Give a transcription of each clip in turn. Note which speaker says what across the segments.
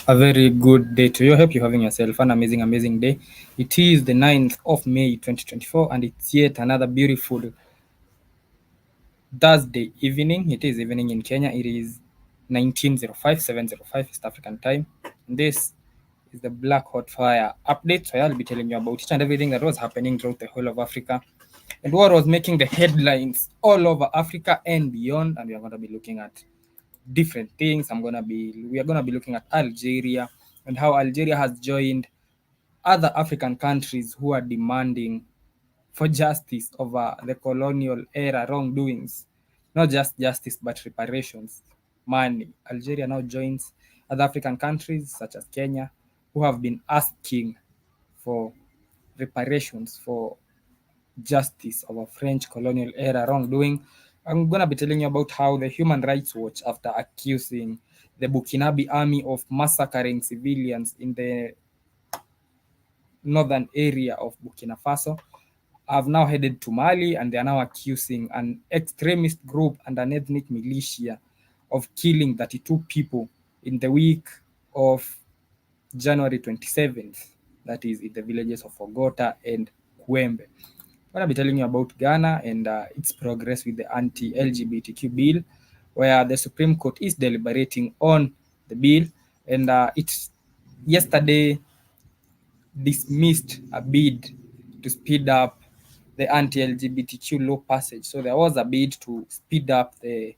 Speaker 1: A very good day to you. I hope you're having yourself an amazing day. It is the 9th of May 2024, and it's yet another beautiful Thursday evening. It is evening in Kenya. It is 19:05, 7:05 East African time. And this is the Black Hot Fire update. So I'll be telling you about it and everything that was happening throughout the whole of Africa and what was making the headlines all over Africa and beyond. And we are going to be looking at different things. We are gonna be looking at Algeria and how Algeria has joined other African countries who are demanding for justice over the colonial era wrongdoings. Not just justice but reparations. Money. Algeria now joins other African countries such as Kenya who have been asking for reparations for justice of a French colonial era wrongdoing. I'm going to be telling you about how the Human Rights Watch, after accusing the Burkinabe army of massacring civilians in the northern area of Burkina Faso, have now headed to Mali and they are now accusing an extremist group and an ethnic militia of killing 32 people in the week of January 27th, that is in the villages of Ogota and Kwembe. I'm going to be telling you about Ghana and its progress with the anti-LGBTQ bill, where the Supreme Court is deliberating on the bill, and it yesterday dismissed a bid to speed up the anti-LGBTQ law passage. So there was a bid to speed up the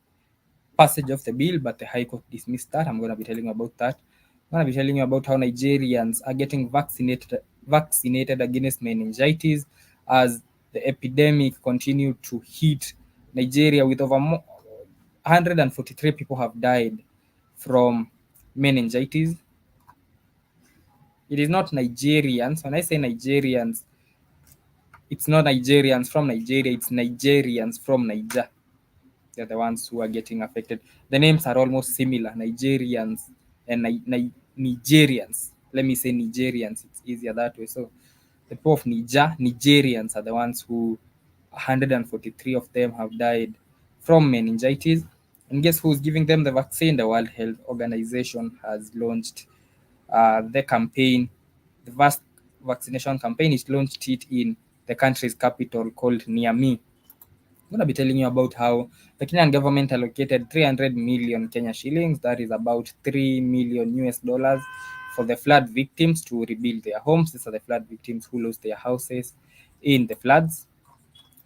Speaker 1: passage of the bill, but the High Court dismissed that. I'm going to be telling you about that. I'm going to be telling you about how Nigerians are getting vaccinated against meningitis as the epidemic continued to hit Nigeria, with over 143 people have died from meningitis. It is not Nigerians. When I say Nigerians, it's not Nigerians from Nigeria, it's Nigerians from Niger. They're the ones who are getting affected. The names are almost similar, Nigerians and Nigerians. Let me say Nigerians, it's easier that way. So the people of Niger, Nigerians are the ones who 143 of them have died from meningitis. And guess who's giving them the vaccine? The World Health Organization has launched the campaign. The vast vaccination campaign is launched it in the country's capital called Niamey. I'm going to be telling you about how the Kenyan government allocated 300 million Kenya shillings, that is about 3 million US dollars, for the flood victims to rebuild their homes. These are the flood victims who lost their houses in the floods.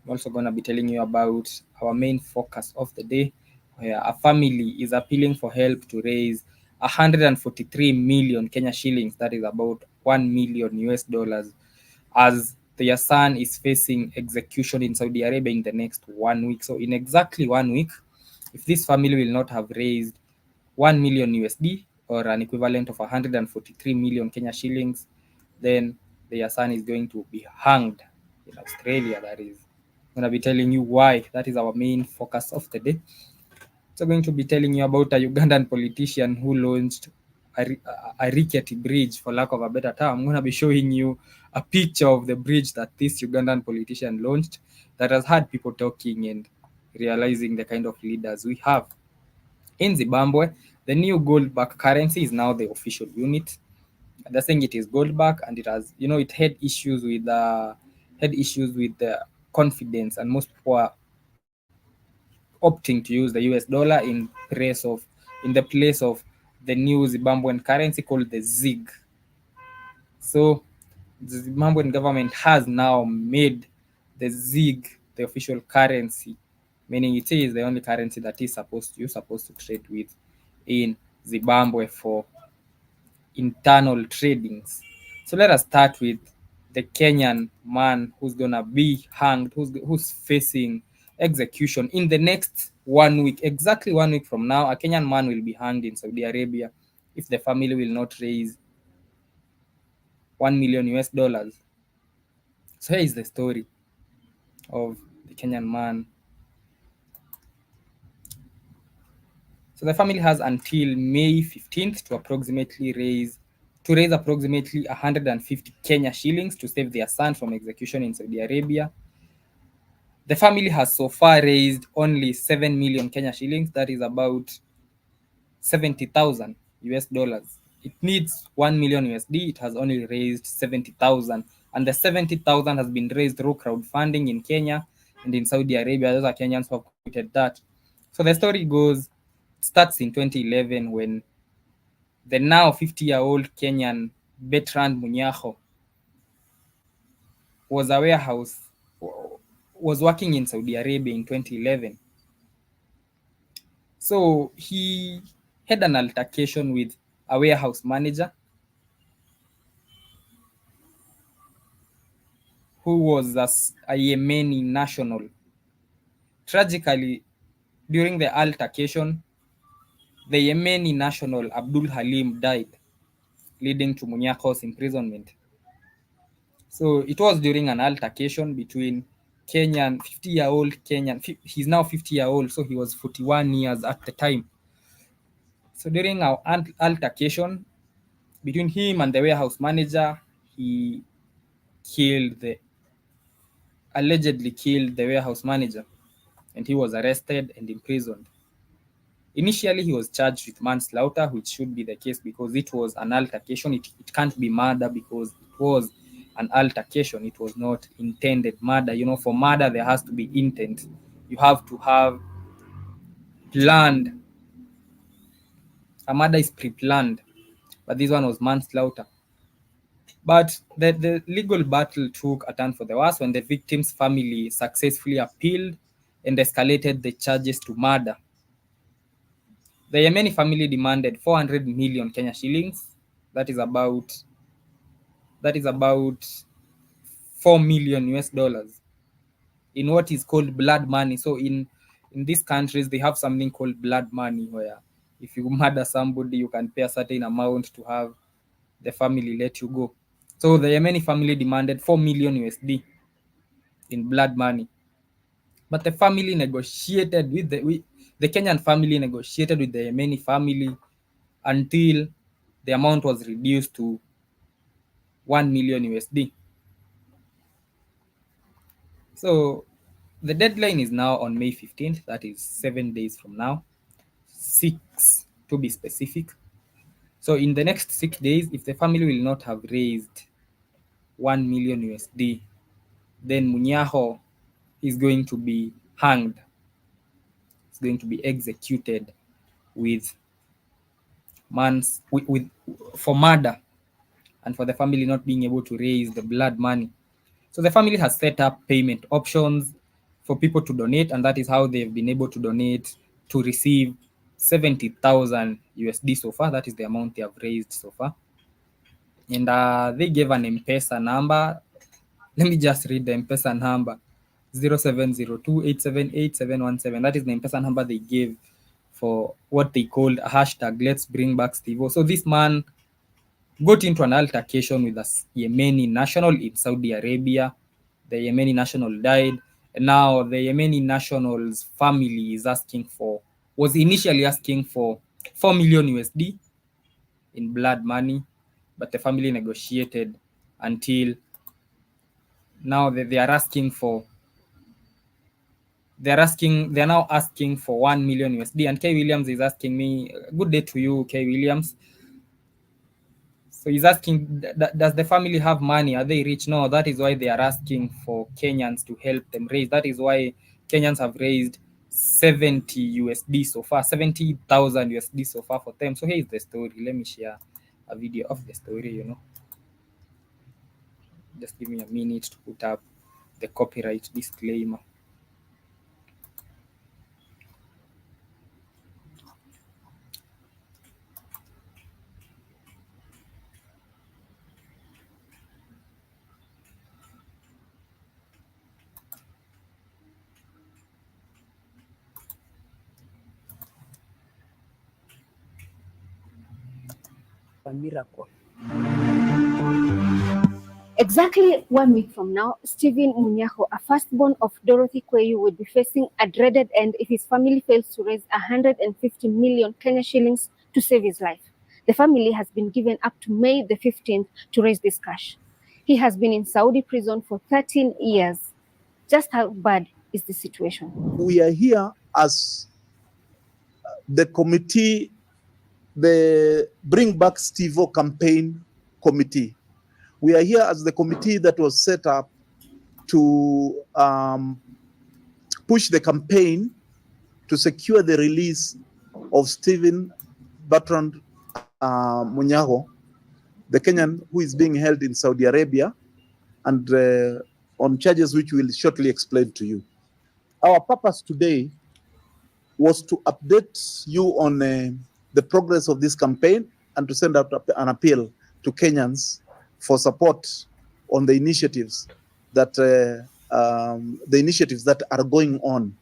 Speaker 1: I'm also going to be telling you about our main focus of the day, where a family is appealing for help to raise 143 million Kenya shillings, that is about 1 million US dollars, as their son is facing execution in Saudi Arabia in the next 1 week. So in exactly 1 week, if this family will not have raised 1 million USD, or an equivalent of 143 million Kenya shillings, then their son is going to be hanged in Australia. That is, I'm going to be telling you why. That is our main focus of the day. So going to be telling you about a Ugandan politician who launched a rickety bridge, for lack of a better term. I'm going to be showing you a picture of the bridge that this Ugandan politician launched that has had people talking and realizing the kind of leaders we have. In Zimbabwe, the new gold-backed currency is now the official unit. They're saying it is gold-backed, and it has, it had issues with the confidence, and most people are opting to use the US dollar in the place of the new Zimbabwean currency called the ZiG. So the Zimbabwean government has now made the ZiG the official currency, meaning it is the only currency that you're supposed to trade with in Zimbabwe for internal tradings. So let us start with the Kenyan man who's gonna be hanged, who's facing execution in the next 1 week. Exactly 1 week from now, a Kenyan man will be hanged in Saudi Arabia if the family will not raise 1 million US dollars. So here is the story of the Kenyan man. So the family has until May 15th to raise approximately 150 Kenya shillings to save their son from execution in Saudi Arabia. The family has so far raised only 7 million Kenya shillings, that is about 70,000 US dollars. it needs 1 million USD. It has only raised 70,000, and the 70,000 has been raised through crowdfunding in Kenya and in Saudi Arabia. Those are Kenyans who have contributed that. So the story goes, starts in 2011 when the now 50-year-old Kenyan Bertrand Munyaho was working in Saudi Arabia in 2011. So he had an altercation with a warehouse manager who was a Yemeni national. Tragically, during the altercation, the Yemeni national Abdul Halim died, leading to Munyako's imprisonment. So it was during an altercation between 50-year-old Kenyan, he's now 50-year-old, so he was 41 years at the time. So during our altercation between him and the warehouse manager, he allegedly killed the warehouse manager, and he was arrested and imprisoned. Initially, he was charged with manslaughter, which should be the case because it was an altercation. It can't be murder because it was an altercation. It was not intended murder. You know, for murder, there has to be intent. You have to have planned. A murder is pre-planned, but this one was manslaughter. But the legal battle took a turn for the worse when the victim's family successfully appealed and escalated the charges to murder. The Yemeni family demanded 400 million Kenya shillings. That is about 4 million US dollars in what is called blood money. So in these countries, they have something called blood money, where if you murder somebody, you can pay a certain amount to have the family let you go. So the Yemeni family demanded 4 million USD in blood money. But the family negotiated with the Kenyan family negotiated with the Yemeni family until the amount was reduced to 1 million USD. So the deadline is now on May 15th, that is 7 days from now, 6 to be specific. So in the next 6 days, if the family will not have raised 1 million USD, then Munyaho is going to be hanged. It's going to be executed with for murder and for the family not being able to raise the blood money. So the family has set up payment options for people to donate, and that is how they've been able to donate to receive 70,000 USD so far. That is the amount they have raised so far. And they gave an M-Pesa number. Let me just read the M-Pesa number. 0702878717. That is the M-Pesa number they gave for what they called a hashtag Let's Bring Back Steve-O. So this man got into an altercation with a Yemeni national in Saudi Arabia. The Yemeni national died, and now the Yemeni national's family was initially asking for 4 million USD in blood money, but the family negotiated until now they are now asking for 1 million USD. And K Williams is asking me, good day to you, K Williams. So he's asking, does the family have money? Are they rich? No, that is why they are asking for Kenyans to help them raise. That is why Kenyans have raised 70 USD so far, 70,000 USD so far for them. So here's the story. Let me share a video of the story, Just give me a minute to put up the copyright disclaimer.
Speaker 2: A miracle.
Speaker 3: Exactly 1 week from now, Stephen Munyaho, a firstborn of Dorothy Kweyu, will be facing a dreaded end if his family fails to raise 150 million Kenya shillings to save his life. The family has been given up to May the 15th to raise this cash. He has been in Saudi prison for 13 years. Just how bad is the situation?
Speaker 4: We are here as the committee the Bring Back Stevo campaign committee. We are here as the committee that was set up to push the campaign to secure the release of Stephen Bertrand Munyaho, the Kenyan who is being held in Saudi Arabia, and on charges which we'll shortly explain to you. Our purpose today was to update you on the progress of this campaign and to send out an appeal to Kenyans for support on the initiatives that are going on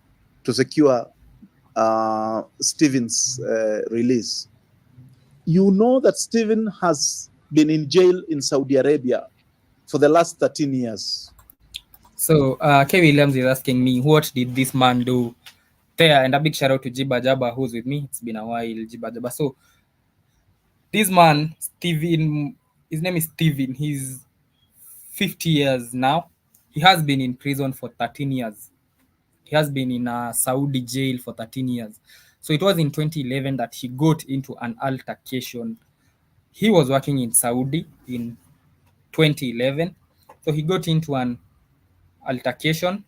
Speaker 4: to secure Stephen's release. You know that Stephen has been in jail in Saudi Arabia for the last 13 years.
Speaker 1: So K. Williams is asking me, what did this man do there? And a big shout out to Jiba Jaba, who's with me. It's been a while, Jiba Jaba. So this man, Stephen, his name is Stephen. He's 50 years now. He has been in prison for 13 years. He has been in a Saudi jail for 13 years. So it was in 2011 that he got into an altercation. He was working in Saudi in 2011. So he got into an altercation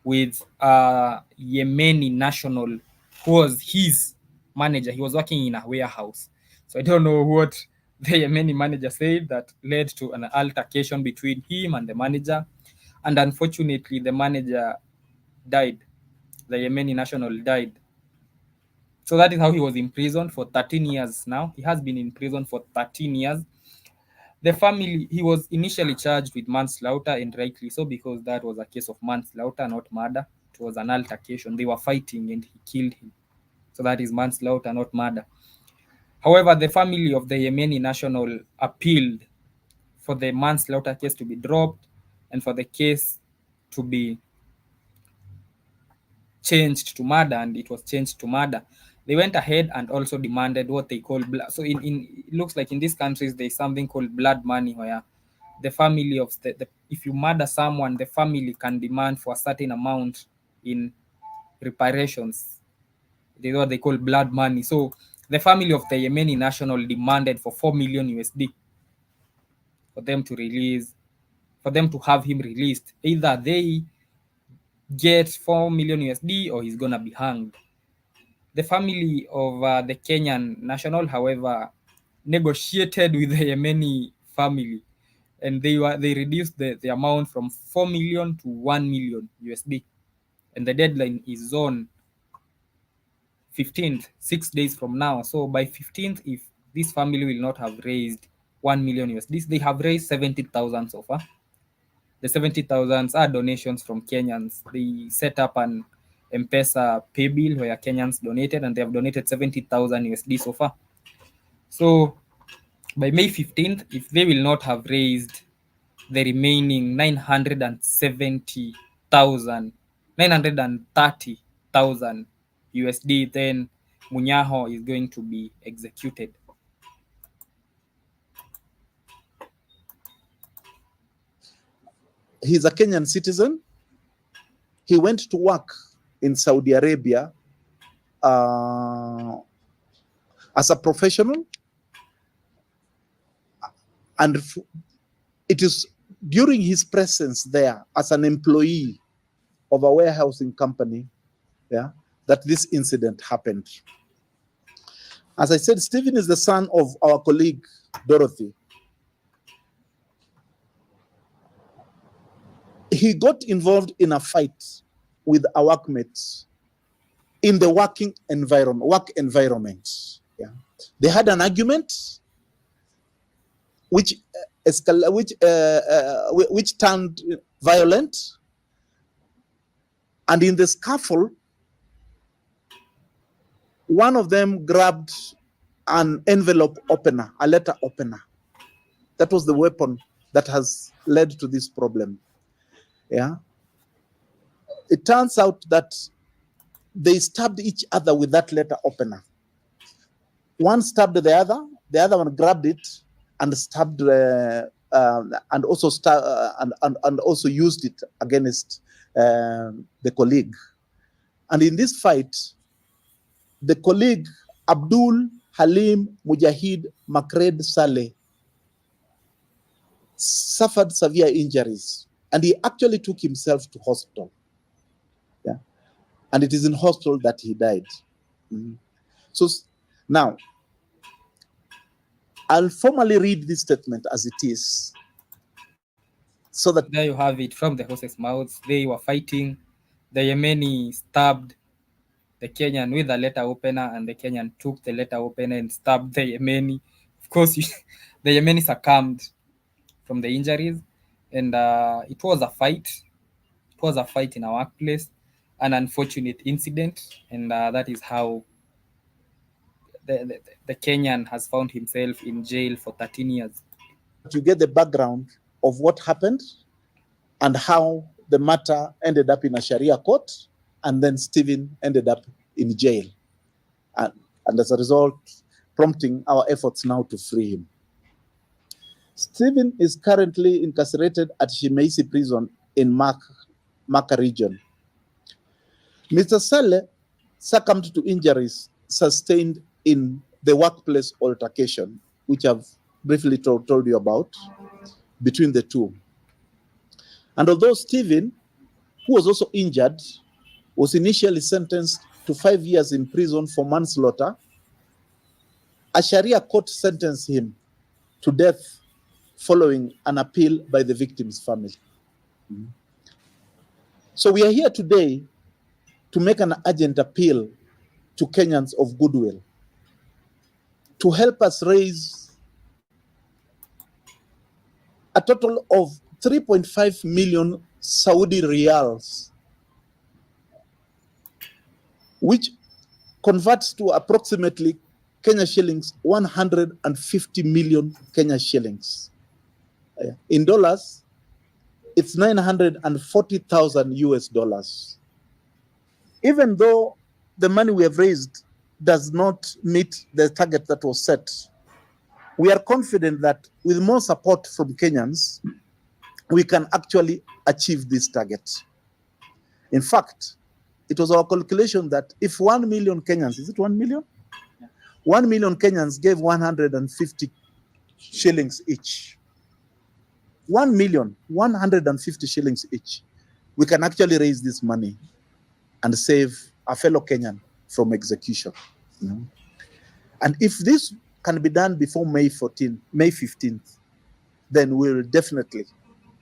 Speaker 1: with a Yemeni national who was his manager. He was working in a warehouse. So I don't know what the Yemeni manager said that led to an altercation between him and the manager. And unfortunately, the manager died. The Yemeni national died. So that is how he was imprisoned for 13 years now. He has been in prison for 13 years. The family, he was initially charged with manslaughter, and rightly so, because that was a case of manslaughter, not murder. It was an altercation. They were fighting and he killed him. So that is manslaughter, not murder. However, the family of the Yemeni national appealed for the manslaughter case to be dropped and for the case to be changed to murder, and it was changed to murder. They went ahead and also demanded what they call blood. So it looks like in these countries there's something called blood money, where the family of if you murder someone, the family can demand for a certain amount in reparations. This is what they call blood money. So the family of the Yemeni national demanded for 4 million USD for them to have him released. Either they get 4 million USD or he's gonna be hanged. The family of the Kenyan national, however, negotiated with the Yemeni family, and they reduced the amount from 4 million to 1 million USD, and the deadline is on 15th, 6 days from now. So by 15th, if this family will not have raised 1 million USD, they have raised 70,000 so far. The 70,000 are donations from Kenyans. They set up an M-Pesa pay bill where Kenyans donated, and they have donated 70,000 USD so far. So by May 15th, if they will not have raised the remaining 930,000 USD, then Munyaho is going to be executed.
Speaker 4: He's a Kenyan citizen. He went to work in Saudi Arabia as a professional, and it is during his presence there as an employee of a warehousing company, that this incident happened. As I said, Stephen is the son of our colleague Dorothy. He got involved in a fight with a workmate in the work environment. Yeah, they had an argument which turned violent, and in the scuffle, one of them grabbed an envelope opener, a letter opener. That was the weapon that has led to this problem. Yeah. It turns out that they stabbed each other with that letter opener. One stabbed the other one grabbed it and stabbed and also used it against the colleague. And in this fight, the colleague Abdul Halim Mujahid Makred Saleh suffered severe injuries, and he actually took himself to hospital. Yeah, and it is in hospital that he died. So now, I'll formally read this statement as it is, so that
Speaker 1: There you have it from the horses' mouths. They were fighting. The Yemeni stabbed the Kenyan with a letter opener, and the Kenyan took the letter opener and stabbed the Yemeni. Of course, the Yemeni succumbed from the injuries, and it was a fight. It was a fight in a workplace, an unfortunate incident, and that is how the Kenyan has found himself in jail for 13 years.
Speaker 4: you get the background of what happened and how the matter ended up in a Sharia court, and then Stephen ended up in jail. And as a result, prompting our efforts now to free him. Stephen is currently incarcerated at Shimeisi prison in Maka region. Mr. Saleh succumbed to injuries sustained in the workplace altercation, which I've briefly told you about, between the two. And although Stephen, who was also injured, was initially sentenced to 5 years in prison for manslaughter, a Sharia court sentenced him to death following an appeal by the victim's family. So we are here today to make an urgent appeal to Kenyans of goodwill to help us raise a total of 3.5 million Saudi riyals, which converts to approximately Kenya shillings 150 million Kenya shillings. In dollars, it's 940,000 US dollars. Even though the money we have raised does not meet the target that was set, we are confident that with more support from Kenyans, we can actually achieve this target. In fact, it was our calculation that if 1 million Kenyans, is it 1 million? Yeah. 1 million Kenyans gave 150 shillings each. 1 million, 150 shillings each. We can actually raise this money and save a fellow Kenyan from execution. And if this can be done before May 15th, then we'll definitely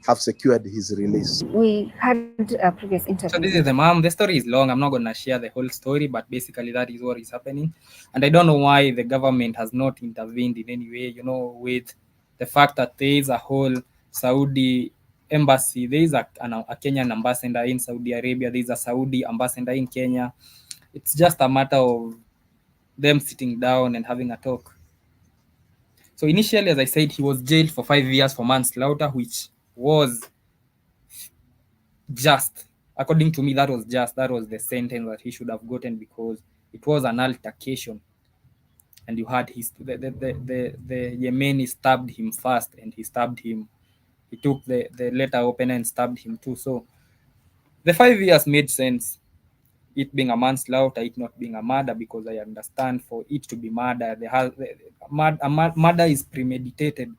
Speaker 4: have secured his release.
Speaker 3: We had a previous interview.
Speaker 1: So this is the mom. The story is long. I'm not going to share the whole story, but basically that is what is happening. And I don't know why the government has not intervened in any way, with the fact that there is a whole Saudi embassy. There is a Kenyan ambassador in Saudi Arabia. There is a Saudi ambassador in Kenya. It's just a matter of them sitting down and having a talk. So initially, as I said, he was jailed for 5 years for manslaughter, which was just. According to me, that was just. That was the sentence that he should have gotten, because it was an altercation. And you had the Yemeni stabbed him first, and he stabbed him. He took the letter opener and stabbed him too. So the 5 years made sense. It being a manslaughter, it not being a murder, because I understand for it to be murder, murder is premeditated. You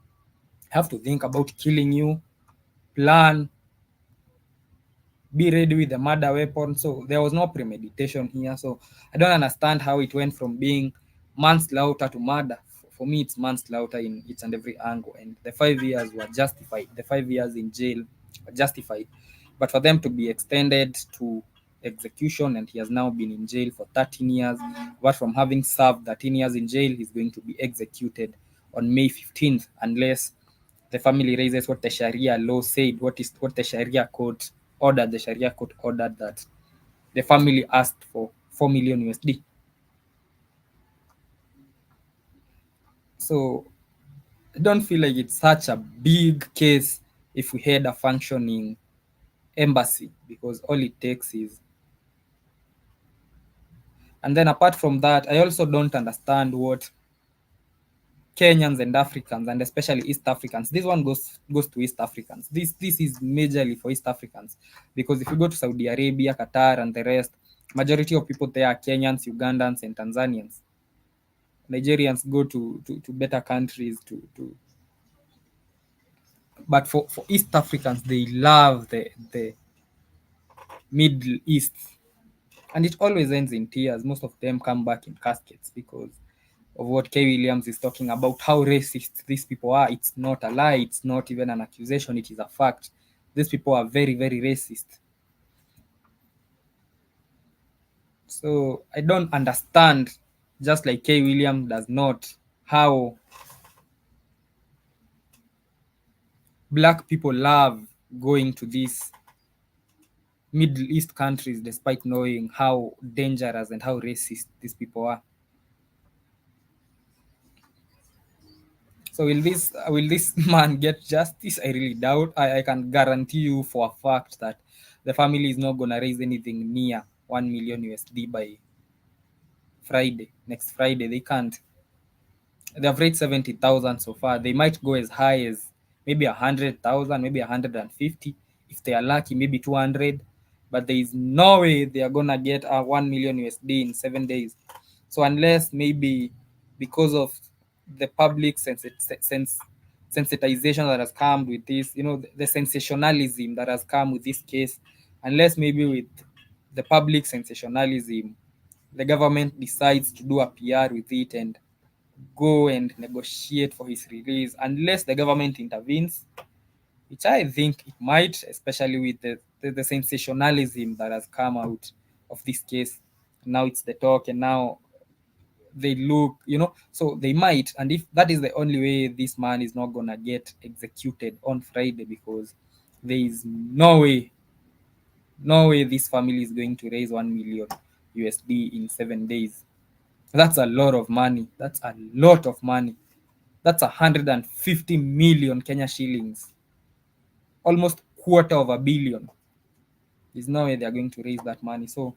Speaker 1: have to think about killing you, plan, be ready with the murder weapon. So there was no premeditation here. So I don't understand how it went from being manslaughter to murder. For me, it's manslaughter in each and every angle. And the 5 years were justified. The 5 years in jail were justified. But for them to be extended to execution, and he has now been in jail for 13 years. But from having served 13 years in jail, he's going to be executed on May 15th, unless the family raises what the Sharia law said, what the Sharia court ordered. The Sharia court ordered that the family asked for 4 million USD. So I don't feel like it's such a big case if we had a functioning embassy, because all it takes is. And then apart from that, I also don't understand what Kenyans and Africans, and especially East Africans, this one goes to East Africans. This is majorly for East Africans, because if you go to Saudi Arabia, Qatar, and the rest, majority of people there are Kenyans, Ugandans, and Tanzanians. Nigerians go to better countries but for East Africans, they love the Middle East, and it always ends in tears. Most of them come back in caskets because of what K. Williams is talking about, how racist these people are. It's not a lie, it's not even an accusation, it is a fact. These people are very, very racist. So I don't understand, just like K. Williams does not, how black people love going to these Middle East countries despite knowing how dangerous and how racist these people are. So will this man get justice? I really doubt. I can guarantee you for a fact that the family is not gonna raise anything near 1 million USD by Friday. Next Friday, they can't. They have raised 70,000 so far. They might go as high as maybe 100,000, maybe 150. If they are lucky, maybe 200. But there is no way they are gonna get a 1 million USD in 7 days. So unless maybe because of the public sensitization that has come with this, the sensationalism that has come with this case, unless maybe with the public sensationalism, the government decides to do a PR with it and go and negotiate for his release, unless the government intervenes, which I think it might, especially with the sensationalism that has come out of this case. Now it's the talk, and now they look, so they might. And if that is the only way this man is not gonna get executed on Friday, because there is no way this family is going to raise 1 million USD in 7 days. That's a lot of money. That's a lot of money. That's 150 million Kenya shillings, almost $250 million. There's no way they're going to raise that money. So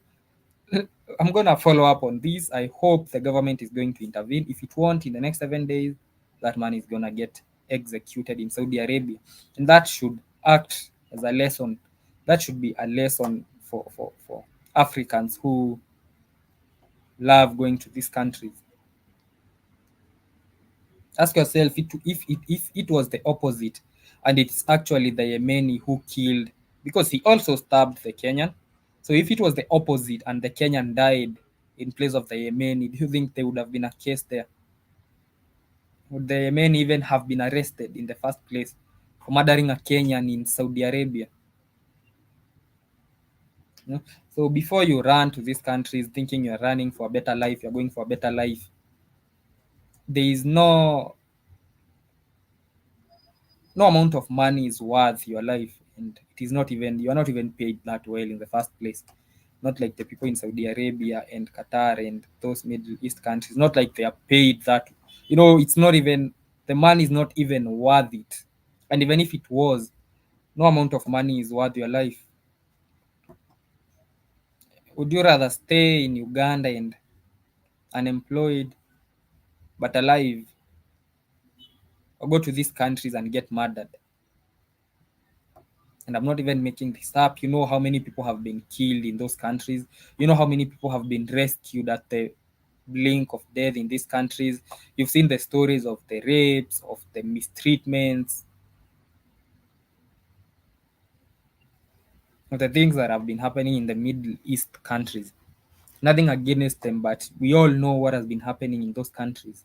Speaker 1: I'm gonna follow up on this. I hope the government is going to intervene. If it won't, in the next 7 days, that money is gonna get executed in Saudi Arabia, and that should act as a lesson. That should be a lesson for Africans who love going to these countries. Ask yourself, if it was the opposite, and it's actually the Yemeni who killed, because he also stabbed the Kenyan. So if it was the opposite and the Kenyan died in place of the Yemeni, do you think there would have been a case there? Would the Yemeni even have been arrested in the first place for murdering a Kenyan in Saudi Arabia? So before you run to these countries thinking you're running for a better life, you're going for a better life, there is no amount of money is worth your life, and it is not even, you are not even paid that well in the first place. Not like the people in Saudi Arabia and Qatar and those Middle East countries, not like they are paid that, it's not even, the money is not even worth it. And even if it was, no amount of money is worth your life. Would you rather stay in Uganda and unemployed but alive, or go to these countries and get murdered? And I'm not even making this up. You know how many people have been killed in those countries. You know how many people have been rescued at the blink of death in these countries. You've seen the stories of the rapes, of the mistreatments, of the things that have been happening in the Middle East countries. Nothing against them, but we all know what has been happening in those countries.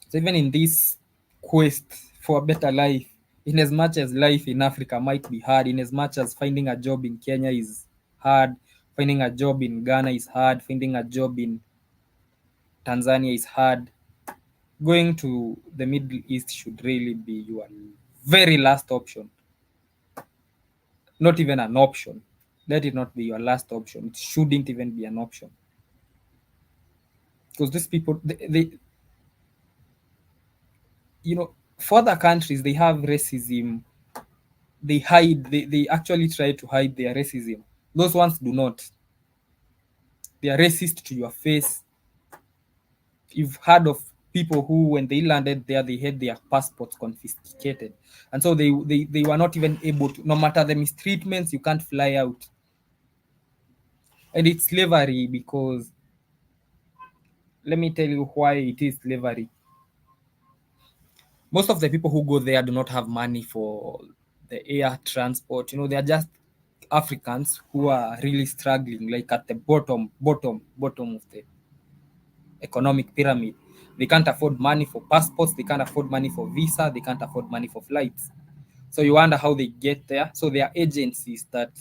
Speaker 1: So even in this quest for a better life, in as much as life in Africa might be hard, in as much as finding a job in Kenya is hard, finding a job in Ghana is hard, finding a job in Tanzania is hard, going to the Middle East should really be your very last option. Not even an option. Let it not be your last option. It shouldn't even be an option. Because these people, for other countries, they have racism. They hide, they actually try to hide their racism. Those ones do not. They are racist to your face. You've heard of people who, when they landed there, they had their passports confiscated, and so they were not even able to, no matter the mistreatments, you can't fly out. And it's slavery, because Let me tell you why it is slavery. Most of the people who go there do not have money for the air transport. They are just Africans who are really struggling, like at the bottom of the economic pyramid. They can't afford money for passports, they can't afford money for visa, they can't afford money for flights. So you wonder how they get there. So there are agencies that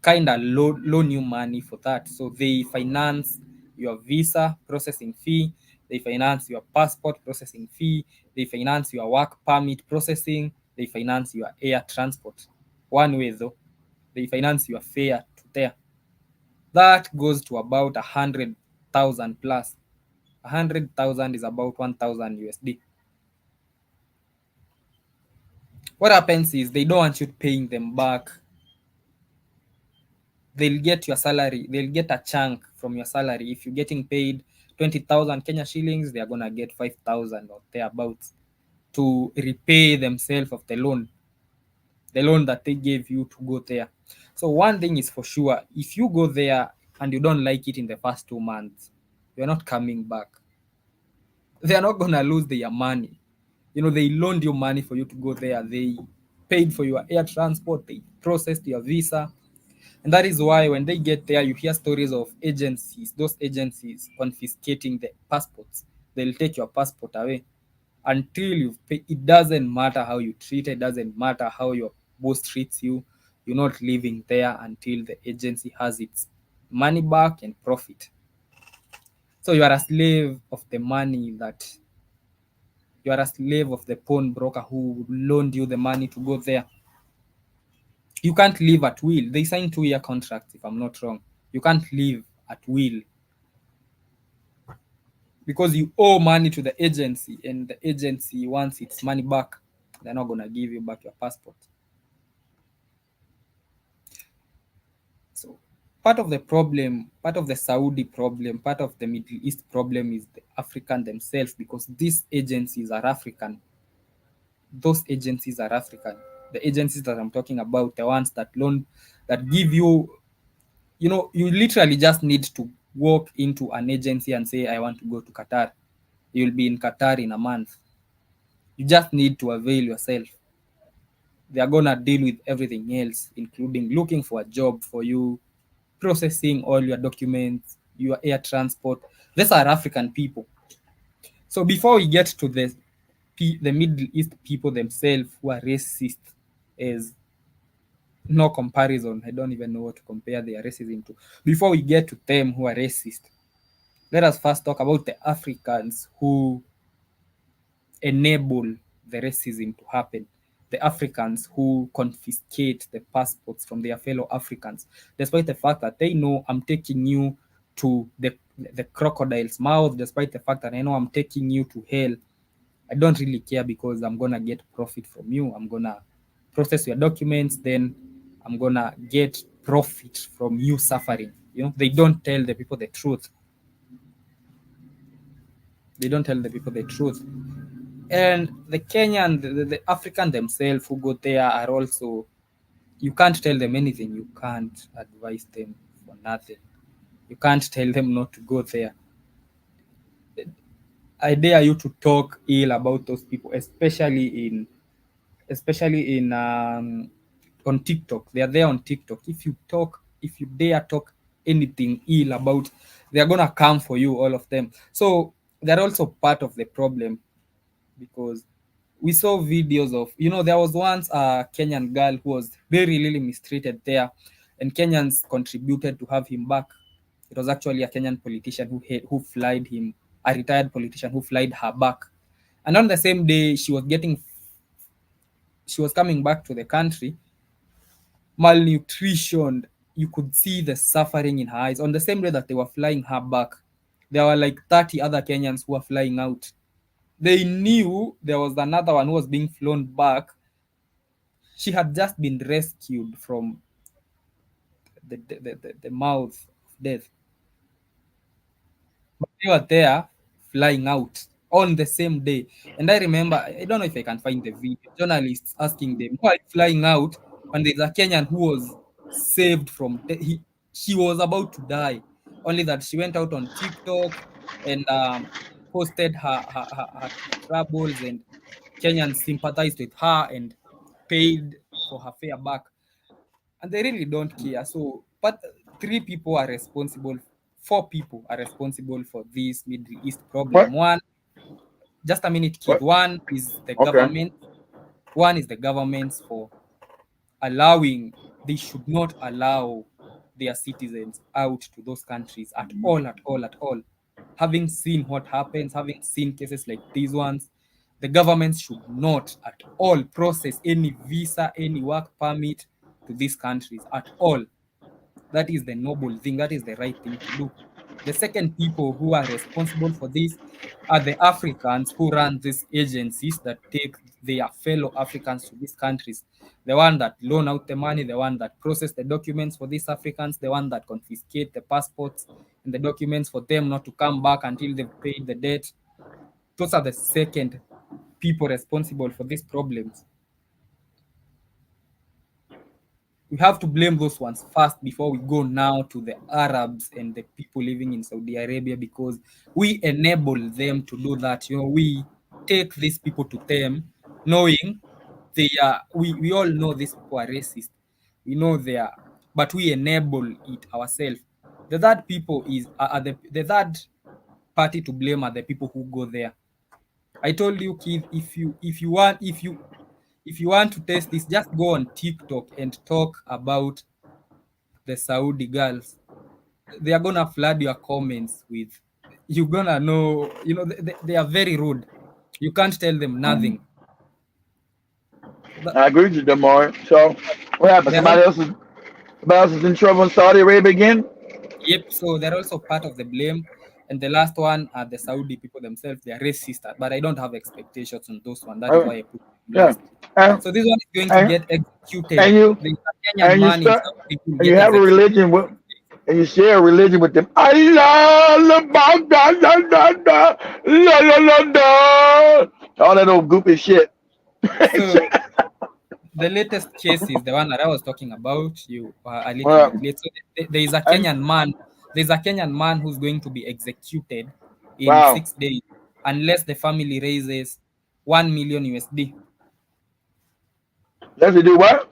Speaker 1: kind of loan you money for that. So they finance your visa processing fee, they finance your passport processing fee, they finance your work permit processing, they finance your air transport. One way though, they finance your fare to there. That goes to about 100,000 plus. 100,000 is about 1,000 USD. What happens is they don't want you paying them back. They'll get your salary, they'll get a chunk from your salary. If you're getting paid 20,000 Kenya shillings, they're gonna get 5,000 or thereabouts to repay themselves of the loan that they gave you to go there. So one thing is for sure, if you go there and you don't like it in the first 2 months, you're not coming back. They are not gonna lose their money. They loaned you money for you to go there. They paid for your air transport, they processed your visa. And that is why when they get there, you hear stories of agencies, those agencies confiscating the passports. They'll take your passport away until you pay. It doesn't matter how you treat it, doesn't matter how your boss treats you. You're not leaving there until the agency has its money back and profit. So you are a slave of the money that you are a slave of the pawnbroker who loaned you the money to go there. You can't leave at will. They sign 2-year contracts, if I'm not wrong. You can't leave at will because you owe money to the agency, and the agency wants its money back. They're not gonna give you back your passport. So part of the problem, part of the Saudi problem, part of the Middle East problem is the African themselves, because these agencies are African. Those agencies are African. The agencies that I'm talking about, the ones that loan, that give you, you literally just need to walk into an agency and say, I want to go to Qatar. You'll be in Qatar in a month. You just need to avail yourself. They are going to deal with everything else, including looking for a job for you, processing all your documents, your air transport. These are African people. So before we get to the Middle East people themselves who are racist, is no comparison. I don't even know what to compare their racism to. Before we get to them who are racist, let us first talk about the Africans who enable the racism to happen. The Africans who confiscate the passports from their fellow Africans, despite the fact that they know I'm taking you to the crocodile's mouth, despite the fact that I know I'm taking you to hell. I don't really care because I'm gonna get profit from you. I'm gonna process your documents, then I'm gonna get profit from you suffering. They don't tell the people the truth. They don't tell the people the truth. And the Kenyan, the African themselves who go there are also, you can't tell them anything. You can't advise them for nothing. You can't tell them not to go there. I dare you to talk ill about those people, especially in on TikTok. They are there on TikTok. If you dare talk anything ill about, they are gonna come for you, all of them. So they're also part of the problem, because we saw videos of, there was once a Kenyan girl who was very really mistreated there, and Kenyans contributed to have him back. It was actually a Kenyan politician who flied him, a retired politician who flied her back. And on the same day she was coming back to the country, malnutrition. You could see the suffering in her eyes. On the same day that they were flying her back, there were like 30 other Kenyans who were flying out. They knew there was another one who was being flown back. She had just been rescued from the mouth of death. But they were there flying out on the same day. And I remember, I don't know if I can find the video, journalists asking them, why flying out when there's a Kenyan who was saved from, he was about to die. only that she went out on TikTok and posted her troubles, and Kenyans sympathized with her and paid for her fare back. And they really don't care. So, but 3 people are responsible, 4 people are responsible for this Middle East problem.
Speaker 5: What?
Speaker 1: One, just a minute, kid.
Speaker 5: What?
Speaker 1: One is the
Speaker 5: Okay.
Speaker 1: government. One is the governments for allowing, they should not allow their citizens out to those countries at all, at all, at all. Having seen what happens, having seen cases like these ones, the governments should not at all process any visa, any work permit to these countries at all. That is the noble thing. That is the right thing to do. The second people who are responsible for this are the Africans who run these agencies that take their fellow Africans to these countries. The one that loan out the money, the one that process the documents for these Africans, the one that confiscate the passports and the documents for them not to come back until they've paid the debt. Those are the second people responsible for these problems. We have to blame those ones first before we go now to the Arabs and the people living in Saudi Arabia, because we enable them to do that. We take these people to them knowing they are, we all know these people are racist. We know they are, but we enable it ourselves. The third people are the third party to blame are the people who go there. I told you, kid, if you want to test this, just go on TikTok and talk about the Saudi girls. They are gonna flood your comments with, you're gonna know, they are very rude. You can't tell them nothing.
Speaker 5: I agree with you, Damar. So what happened?
Speaker 1: They're all,
Speaker 5: Somebody else is in trouble in Saudi Arabia again?
Speaker 1: yep. So they're also part of the blame. And the last one are the Saudi people themselves. They are racist, but I don't have expectations on those one. That is why I put them
Speaker 5: Yeah.
Speaker 1: last.
Speaker 5: And,
Speaker 1: So this one is going to
Speaker 5: and,
Speaker 1: get executed.
Speaker 5: and you
Speaker 1: The Kenyan
Speaker 5: and you
Speaker 1: man in
Speaker 5: start
Speaker 1: Saudi will
Speaker 5: and you
Speaker 1: get
Speaker 5: have a
Speaker 1: executed.
Speaker 5: religion with and you share a religion with them. I love about da da da da la la la da. All that old goofy shit.
Speaker 1: So the latest case is the one that I was talking about. You are a little bit
Speaker 5: Well,
Speaker 1: late. So there is a
Speaker 5: and,
Speaker 1: Kenyan man. There's a Kenyan man who's going to be executed in
Speaker 5: wow.
Speaker 1: 6 days unless the family raises 1 million USD.
Speaker 5: Let's do what?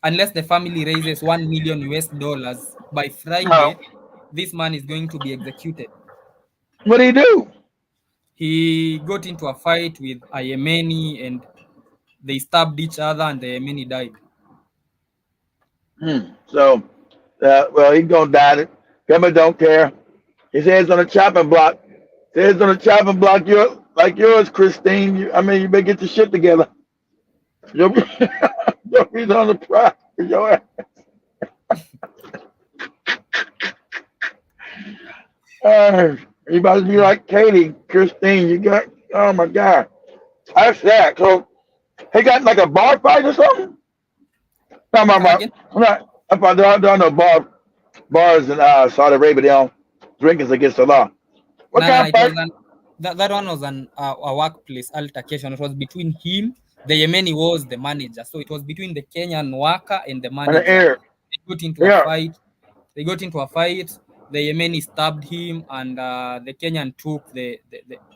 Speaker 1: Unless the family raises 1 million US dollars by
Speaker 5: Oh,
Speaker 1: Friday, this man is going to be executed.
Speaker 5: what do you do?
Speaker 1: He got into a fight with a Yemeni and they stabbed each other and the Yemeni died.
Speaker 5: So, well, he's gonna die. Government don't care. His head's on a chopping block. His head's on a chopping block. Like yours, Christine. You better get your shit together. You'll be, you'll be on the prize for your ass. You about to be like Katie, Christine. You got, oh my God. That's that. So, he got like a bar fight or something? No,
Speaker 1: Come again?
Speaker 5: I'm not. There are no bars in Saudi Arabia. They don't drinkers against the law. What
Speaker 1: No,
Speaker 5: kind
Speaker 1: it
Speaker 5: of
Speaker 1: was
Speaker 5: fight?
Speaker 1: that one was a workplace altercation. It was between him. The Yemeni was the manager, so it was between the Kenyan worker and the
Speaker 5: On the
Speaker 1: manager.
Speaker 5: air.
Speaker 1: They got into a
Speaker 5: Yeah.
Speaker 1: fight. The Yemeni stabbed him, and the Kenyan took the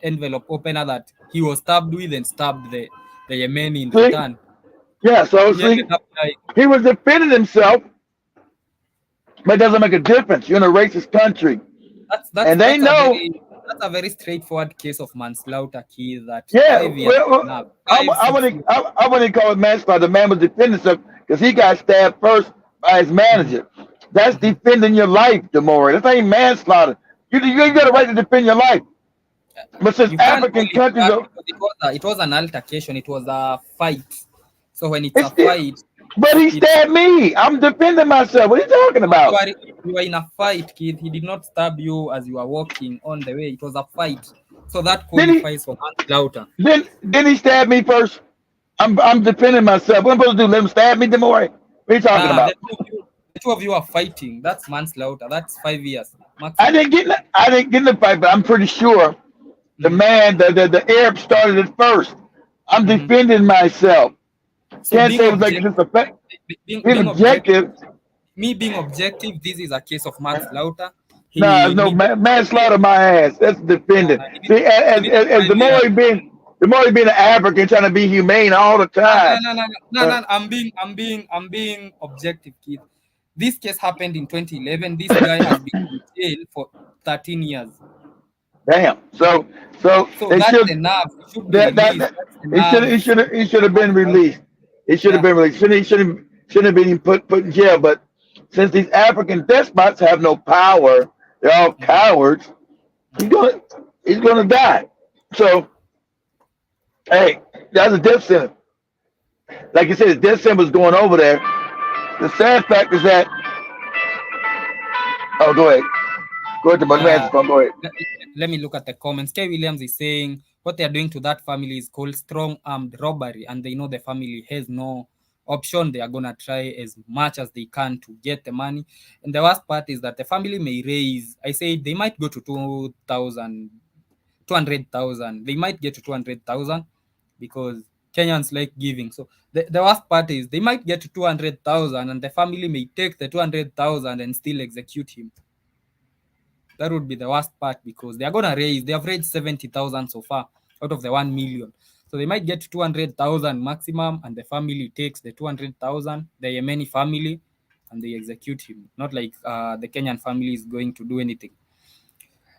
Speaker 1: envelope opener that he was stabbed with and stabbed the Yemeni in
Speaker 5: See?
Speaker 1: return.
Speaker 5: Yeah. So
Speaker 1: He
Speaker 5: see,
Speaker 1: ended up dying.
Speaker 5: he was defending himself, but it doesn't make a difference. You're in a racist country, and they know.
Speaker 1: That's a very straightforward case of manslaughter, kid. That
Speaker 5: Yeah.
Speaker 1: 5 years now,
Speaker 5: I
Speaker 1: 5, 6 years.
Speaker 5: wouldn't call it manslaughter. The man was defending himself because he got stabbed first by his manager. That's defending your life, Demore. That ain't manslaughter. You got a right to defend your life. But since
Speaker 1: You can't
Speaker 5: African
Speaker 1: call it
Speaker 5: countries
Speaker 1: that
Speaker 5: are,
Speaker 1: because it was an altercation. It was a fight. So when it's
Speaker 5: it's
Speaker 1: a fight,
Speaker 5: but he
Speaker 1: it's
Speaker 5: stabbed me. I'm defending myself. What are you talking about?
Speaker 1: you are in a fight, kid. He did not stab you as you were walking on the way. It was a fight. So that qualifies for manslaughter.
Speaker 5: Then he stabbed me first. I'm defending myself. What am I supposed to do? Let him stab me, Demore? What are you talking about?
Speaker 1: The two of you are fighting. That's manslaughter. That's 5 years. Maximum.
Speaker 5: I didn't get in the fight, but I'm pretty sure the man, the Arab started it first. I'm defending myself.
Speaker 1: So
Speaker 5: Can't say it was like just a fact. Being objective.
Speaker 1: Me being objective, this is a case of manslaughter.
Speaker 5: Nah,
Speaker 1: He
Speaker 5: it's no
Speaker 1: needed
Speaker 5: manslaughter. My ass. That's defending.
Speaker 1: he
Speaker 5: See,
Speaker 1: he needed
Speaker 5: as the
Speaker 1: 5
Speaker 5: more
Speaker 1: years.
Speaker 5: the more he being an African, trying to be humane all the
Speaker 1: No, no,
Speaker 5: time.
Speaker 1: no, no, no,
Speaker 5: Uh,
Speaker 1: no. I'm being objective, kid. This case happened in 2011. This guy has been in jail for 13 years.
Speaker 5: damn. So
Speaker 1: So
Speaker 5: they
Speaker 1: that's
Speaker 5: should
Speaker 1: enough. He should be released.
Speaker 5: that
Speaker 1: That's enough.
Speaker 5: he should have been released. He should have
Speaker 1: Yeah.
Speaker 5: been released. Shouldn't have been put in jail. But since these African despots have no power, they're all
Speaker 1: Mhm,
Speaker 5: cowards. He's
Speaker 1: mhm.
Speaker 5: gonna he's gonna die. So hey, that's a death sentence. Like you said, the death sentence was going over there. The sad fact is that oh go ahead to my
Speaker 1: Yeah.
Speaker 5: man's phone. Go ahead.
Speaker 1: Let me look at the comments. K. Williams is saying what they are doing to that family is called strong armed robbery, and they know the family has no option. They are gonna try as much as they can to get the money. And the worst part is that the family may raise. I say they might go to 2,000, 200,000. They might get to 200,000 because Kenyans like giving. So the worst part is they might get to 200,000, and the family may take the 200,000 and still execute him. That would be the worst part because they are gonna raise. They have raised 70,000 so far out of the 1 million. So they might get to 200,000 maximum, and the family takes the 200,000. The Yemeni family, and they execute him. Not like the Kenyan family is going to do anything.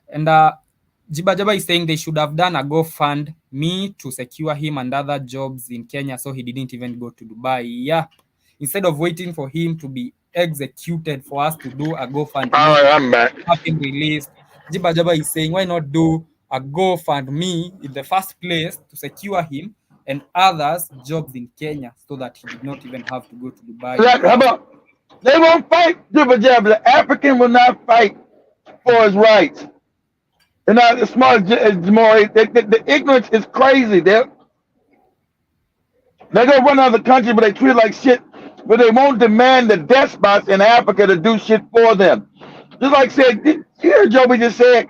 Speaker 1: And Jiba Jaba is saying they should have done a GoFundMe to secure him and other jobs in Kenya, so he didn't even go to Dubai. Yeah, instead of waiting for him to be executed for us to do a
Speaker 5: All
Speaker 1: GoFundMe
Speaker 5: right, I'm back.
Speaker 1: have him released. Jiba Jaba is saying, why not do a GoFundMe in the first place to secure him and others jobs in Kenya so that he did not even have to go to Dubai and
Speaker 5: How
Speaker 1: ask.
Speaker 5: about they won't fight Jibba Jabba. The African will not fight for his rights. They're not as smart as Jamori. The ignorance is crazy. They're gonna run out of the country, but they treat it like shit. But they won't demand the despots in Africa to do shit for them. Just like said, you heard Joby just said,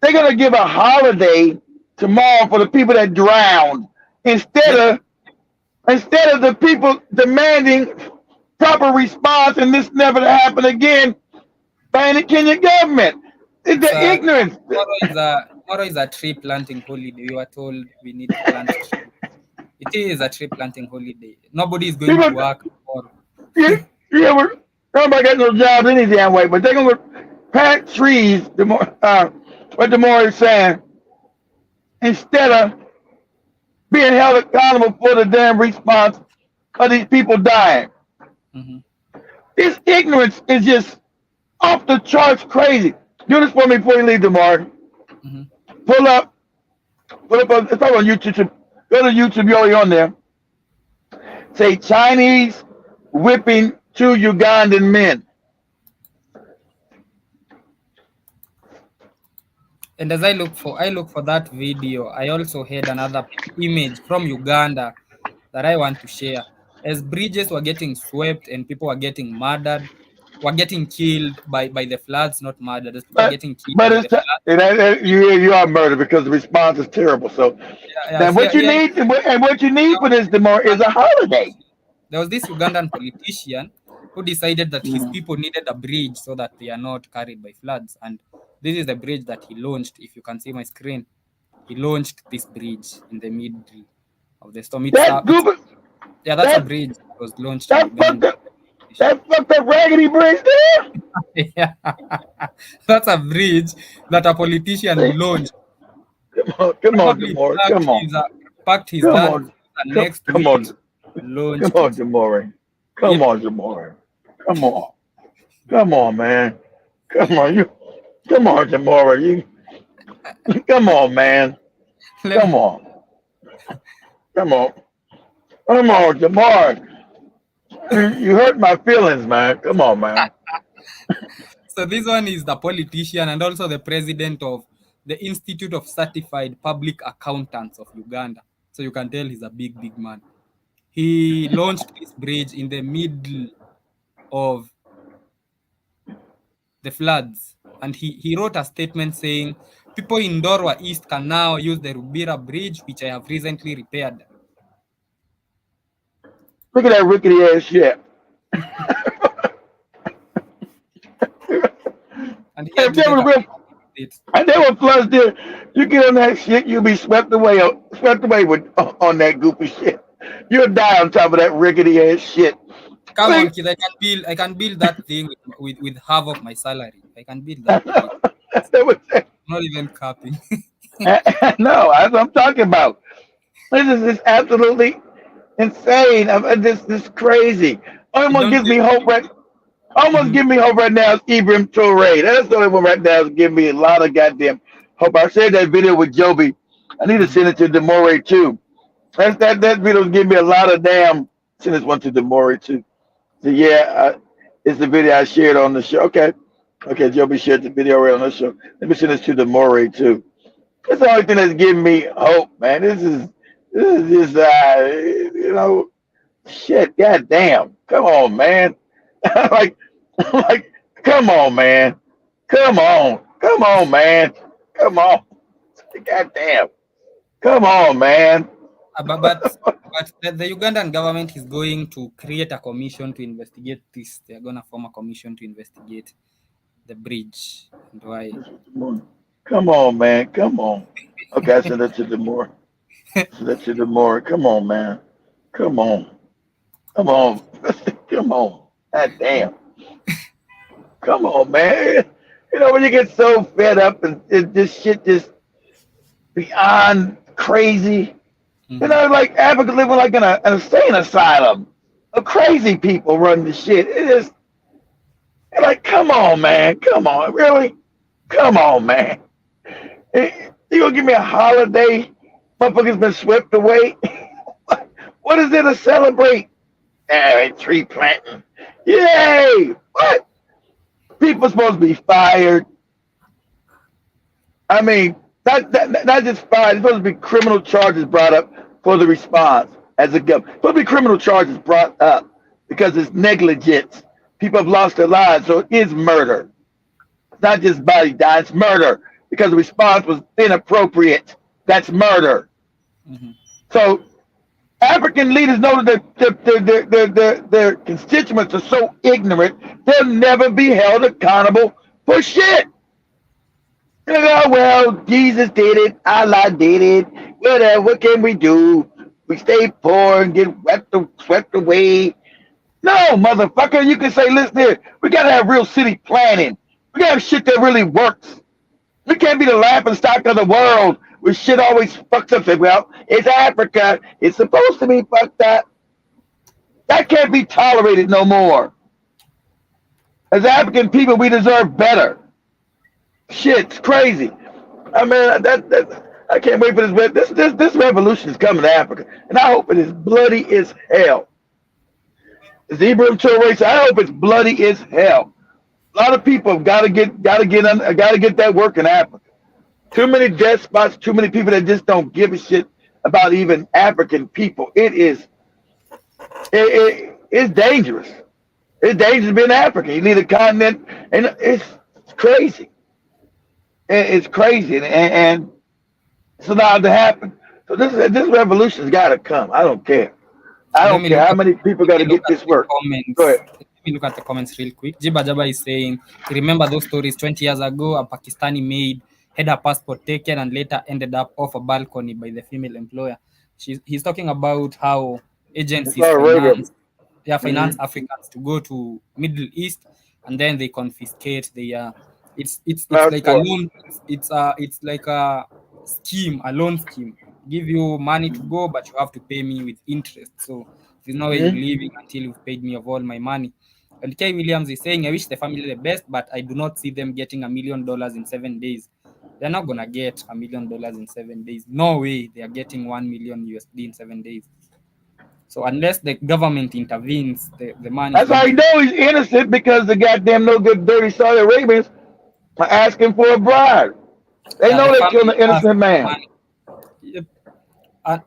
Speaker 5: they're gonna give a holiday tomorrow for the people that drowned instead of the people demanding proper response and this never to happen again by the Kenyan government. It's
Speaker 1: It's
Speaker 5: the ignorance.
Speaker 1: tomorrow is a tree planting holiday. We were told we need to plant trees. It is a tree planting holiday. Nobody is going to
Speaker 5: People,
Speaker 1: work tomorrow.
Speaker 5: yeah, nobody got no jobs any damn way, but they're gonna plant trees. What the more is saying, instead of being held accountable for the damn response of these people dying.
Speaker 1: Mhm.
Speaker 5: This ignorance is just off the charts crazy. Do this for me before you leave tomorrow.
Speaker 1: Mhm.
Speaker 5: Pull up, it's probably on YouTube. Go to YouTube, you're already on there. Say Chinese whipping two Ugandan men.
Speaker 1: And as I look for that video, I also had another image from Uganda that I want to share. As bridges were getting swept and people were getting murdered, were getting killed by the floods, not murdered. As people are
Speaker 5: But
Speaker 1: getting killed
Speaker 5: but
Speaker 1: by the floods.
Speaker 5: you are murdered because the response is terrible. So
Speaker 1: Yeah, yeah.
Speaker 5: then
Speaker 1: Here,
Speaker 5: what you
Speaker 1: here,
Speaker 5: need and what you need
Speaker 1: there
Speaker 5: for
Speaker 1: was
Speaker 5: this
Speaker 1: this
Speaker 5: tomorrow is a
Speaker 1: Ugandan
Speaker 5: holiday.
Speaker 1: politician. There was this Ugandan politician who decided that his
Speaker 5: Mhm.
Speaker 1: people needed a bridge so that they are not carried by floods. And this is the bridge that he launched. If you can see my screen, he launched this bridge in the middle of the storm.
Speaker 5: That group
Speaker 1: Yeah, that's a
Speaker 5: that
Speaker 1: bridge that was launched in
Speaker 5: that fucked
Speaker 1: Uganda.
Speaker 5: up raggedy bridge there.
Speaker 1: Yeah, that's a bridge that a politician
Speaker 5: See?
Speaker 1: launched.
Speaker 5: Come on,
Speaker 1: Probably
Speaker 5: Demore. Come on.
Speaker 1: packed his
Speaker 5: Come
Speaker 1: Land
Speaker 5: on.
Speaker 1: Cruiser next to
Speaker 5: Come
Speaker 1: it,
Speaker 5: on. Come
Speaker 1: launched
Speaker 5: on,
Speaker 1: it.
Speaker 5: Demore. Come
Speaker 1: Yep.
Speaker 5: on, Demore. Come on. Come on, man. Come on. Come on, Demore. Come on, man.
Speaker 1: Let
Speaker 5: Come
Speaker 1: me,
Speaker 5: on. Come on. Come on, Demore. You hurt my feelings, man. Come on, man.
Speaker 1: so this one is the politician and also the president of the Institute of Certified Public Accountants of Uganda. So you can tell he's a big man. He launched this bridge in the middle of the floods, and he wrote a statement saying, people in Dorwa East can now use the Rubira Bridge, which I have recently repaired.
Speaker 5: Look at that rickety ass shit.
Speaker 1: And here
Speaker 5: If
Speaker 1: to
Speaker 5: there
Speaker 1: get
Speaker 5: was real,
Speaker 1: it.
Speaker 5: and there were floods there, you get on that shit, you'll be swept away with on that goofy shit. You'll die on top of that rickety ass shit.
Speaker 1: Come on,
Speaker 5: Like,
Speaker 1: kid. I can build that thing with half of my salary. I can build that thing.
Speaker 5: that was,
Speaker 1: Not even capping.
Speaker 5: no, that's what I'm talking about. This is just absolutely insane. This crazy. Only
Speaker 1: It
Speaker 5: one
Speaker 1: don't
Speaker 5: gives me
Speaker 1: take.
Speaker 5: hope right. Almost
Speaker 1: Mhm.
Speaker 5: give me hope right now is Ibrahim Toure. That's the only one right now is giving me a lot of goddamn hope. I shared that video with Joby. I need to
Speaker 1: Mhm.
Speaker 5: send it to Demore too. That video is giving me a lot of damn. Send this one to Demore too. So yeah, it's the video I shared on the show. Okay, Joby shared the video already on the show. Let me send this to Demore too. That's the only thing that's giving me hope, man. This is just shit. Goddamn, come on, man. like like, come on, man. Come on, man. Come on. Goddamn. Come on, man.
Speaker 1: But the Ugandan government is going to create a commission to investigate this. They're gonna form a commission to investigate the bridge and why.
Speaker 5: Come on, man. Come on. Okay, I sent that to the more. Send that to the more. Come on, man. Come on. Come on. Come on. God damn. Come on, man. You know, when you get so fed up and this shit just beyond crazy. You
Speaker 1: Mhm.
Speaker 5: know, like Africa living like in an insane asylum of crazy people running the shit. It is like, come on, man. Come on. Really? Come on, man. You gonna give me a holiday? Motherfuckers been swept away. What is there to celebrate? Tree planting. Yay! What? People supposed to be fired. I mean, not just fired. There's supposed to be criminal charges brought up for the response as a government. Supposed to be criminal charges brought up because it's negligence. People have lost their lives, so it is murder. It's not just body dying, it's murder because the response was inappropriate. That's murder.
Speaker 1: Mhm.
Speaker 5: So African leaders know that their constituents are so ignorant, they'll never be held accountable for shit. You know, well, Jesus did it, Allah did it, whatever, what can we do? We stay poor and get swept away. No, motherfucker, you can say, listen here, we gotta have real city planning. We gotta have shit that really works. We can't be the laughing stock of the world where shit always fucks up. Say, well, it's Africa. It's supposed to be fucked up. That can't be tolerated no more. As African people, we deserve better. Shit's crazy. I mean, I can't wait for this revolution is coming to Africa, and I hope it is bloody as hell. As Ibrahim Traore said, I hope it's bloody as hell. A lot of people have got to get that work in Africa. Too many death spots, too many people that just don't give a shit about even African people. It's dangerous. It's dangerous being African. You need a continent, and it's crazy. It's crazy, and it's allowed to happen. So this revolution's got to come. I don't care. I
Speaker 1: Let
Speaker 5: don't
Speaker 1: me
Speaker 5: care
Speaker 1: look
Speaker 5: how
Speaker 1: at
Speaker 5: many people got
Speaker 1: let
Speaker 5: to
Speaker 1: me look
Speaker 5: get
Speaker 1: at
Speaker 5: this
Speaker 1: the
Speaker 5: work. Go
Speaker 1: comments.
Speaker 5: ahead.
Speaker 1: Let me look at the comments real quick. Jiba Jaba is saying he remember those stories 20 years ago. A Pakistani maid had her passport taken and later ended up off a balcony by the female employer. He's talking about how
Speaker 5: It's
Speaker 1: agencies
Speaker 5: all Arabia.
Speaker 1: finance
Speaker 5: Mm-hmm.
Speaker 1: Africans to go to Middle East and then they confiscate their it's like a
Speaker 5: Passport.
Speaker 1: loan. It's like a loan scheme. Give you money to go, but you have to pay me with interest. So there's no way you're
Speaker 5: Mm-hmm.
Speaker 1: leaving until you've paid me of all my money. And Kay Williams is saying, I wish the family the best, but I do not see them getting $1 million in 7 days. They're not gonna get $1 million in 7 days. No way they are getting 1 million USD in 7 days. So unless the government intervenes, the money is
Speaker 5: That's how
Speaker 1: going
Speaker 5: you
Speaker 1: to
Speaker 5: know he's innocent because the goddamn no good dirty Saudi Arabians are asking for a bribe. They
Speaker 1: the
Speaker 5: know they killed
Speaker 1: family
Speaker 5: an
Speaker 1: ask
Speaker 5: innocent
Speaker 1: for
Speaker 5: man.
Speaker 1: money. Yep. And,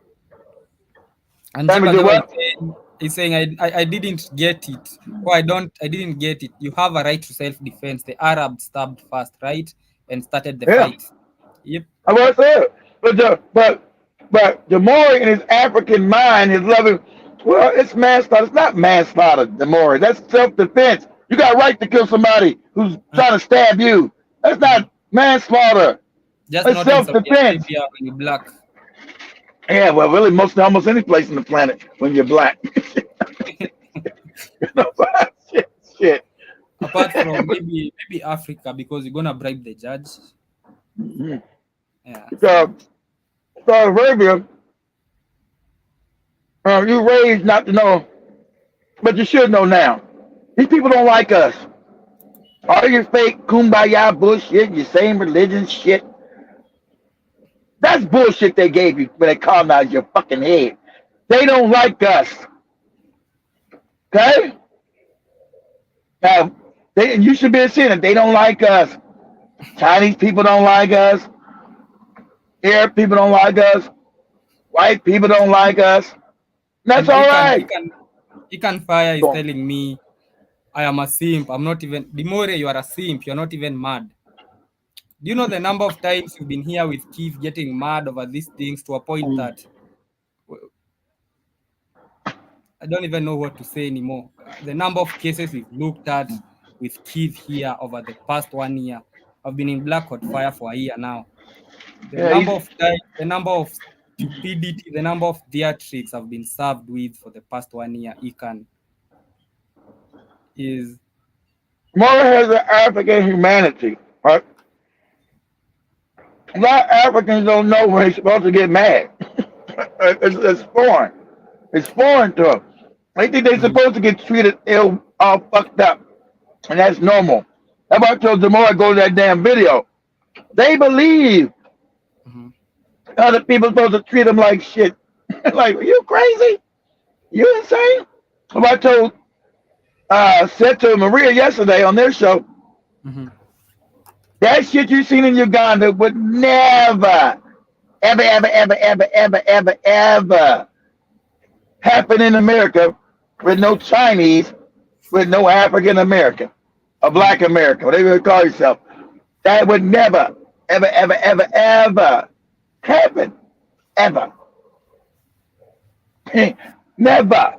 Speaker 1: and
Speaker 5: Damage
Speaker 1: Jiba
Speaker 5: your
Speaker 1: Jaba
Speaker 5: what?
Speaker 1: is saying I didn't get it. Oh, I didn't get it. You have a right to self-defense. The Arab stabbed first, right? And started the
Speaker 5: Yeah,
Speaker 1: fight. Yep.
Speaker 5: I was there. But the more in his African mind, his loving, well, it's manslaughter. It's not manslaughter, the more. That's self defense. You got a right to kill somebody who's trying to stab you. That's not manslaughter.
Speaker 1: Just
Speaker 5: It's
Speaker 1: not in Saudi
Speaker 5: self-defense.
Speaker 1: Arabia when you're black.
Speaker 5: Yeah, well, really, almost any place on the planet when you're black. You know, shit.
Speaker 1: Apart from maybe Africa, because you're gonna bribe the judge.
Speaker 5: Mhm.
Speaker 1: Yeah.
Speaker 5: So, Saudi Arabia, you raised not to know, but you should know now. These people don't like us. All your fake kumbaya bullshit, your same religion shit. That's bullshit they gave you when they colonized your fucking head. They don't like us. Okay? Now, you should be seeing it. They don't like us. Chinese people don't like us. Arab people don't like us. White people don't like us. That's
Speaker 1: And
Speaker 5: all right.
Speaker 1: he can fire is
Speaker 5: Don't.
Speaker 1: telling me I am a simp. I'm not even the more you are a simp, you're not even mad. Do you know the number of times you've been here with Keith getting mad over these things to a point that I don't even know what to say anymore. The number of cases we've looked at with Keith here over the past 1 year. I've been in Black Hot Fire for a year now. The
Speaker 5: Yeah,
Speaker 1: number of times, the number of stupidity, the number of theatrics I've been served with for the past 1 year, is
Speaker 5: Mother has an African humanity. Right? A lot of Africans don't know when they're supposed to get mad. It's foreign. It's foreign to them. They think they're supposed to get treated ill, all fucked up. And that's normal. That's why I told them more I go to that damn video. They believe other people supposed to treat them like shit. Like, are you crazy? You insane? That's why I told said to Maria yesterday on their show, that shit you seen in Uganda would never, ever happen in America with no Chinese, with no African American, a Black American, whatever you call yourself. That would never, ever happen. Ever. Never.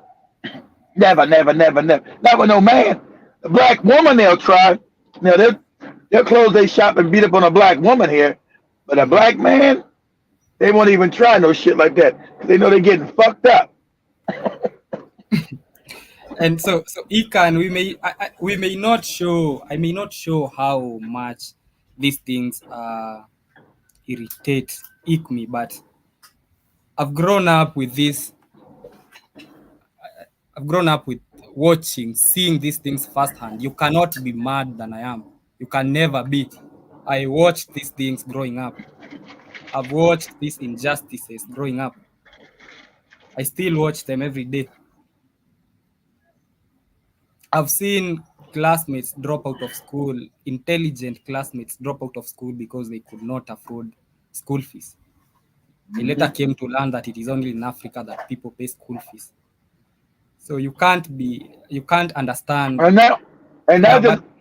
Speaker 5: Never. Not with no man. A black woman they'll try. Now they'll close their shop and beat up on a black woman here. But a black man, they won't even try no shit like that. 'Cause they know they're getting fucked up.
Speaker 1: and so Ikan, we may not show. I may not show how much these things irritate me, but I've grown up with this. I've grown up with seeing these things firsthand. You cannot be mad than I am. You can never be. I watched these things growing up. I've watched these injustices growing up. I still watch them every day. I've seen classmates drop out of school, intelligent classmates drop out of school because they could not afford school fees. I later came to learn that it is only in Africa that people pay school fees. So you can't understand.
Speaker 5: And now, and
Speaker 1: Yeah,
Speaker 5: not just
Speaker 1: but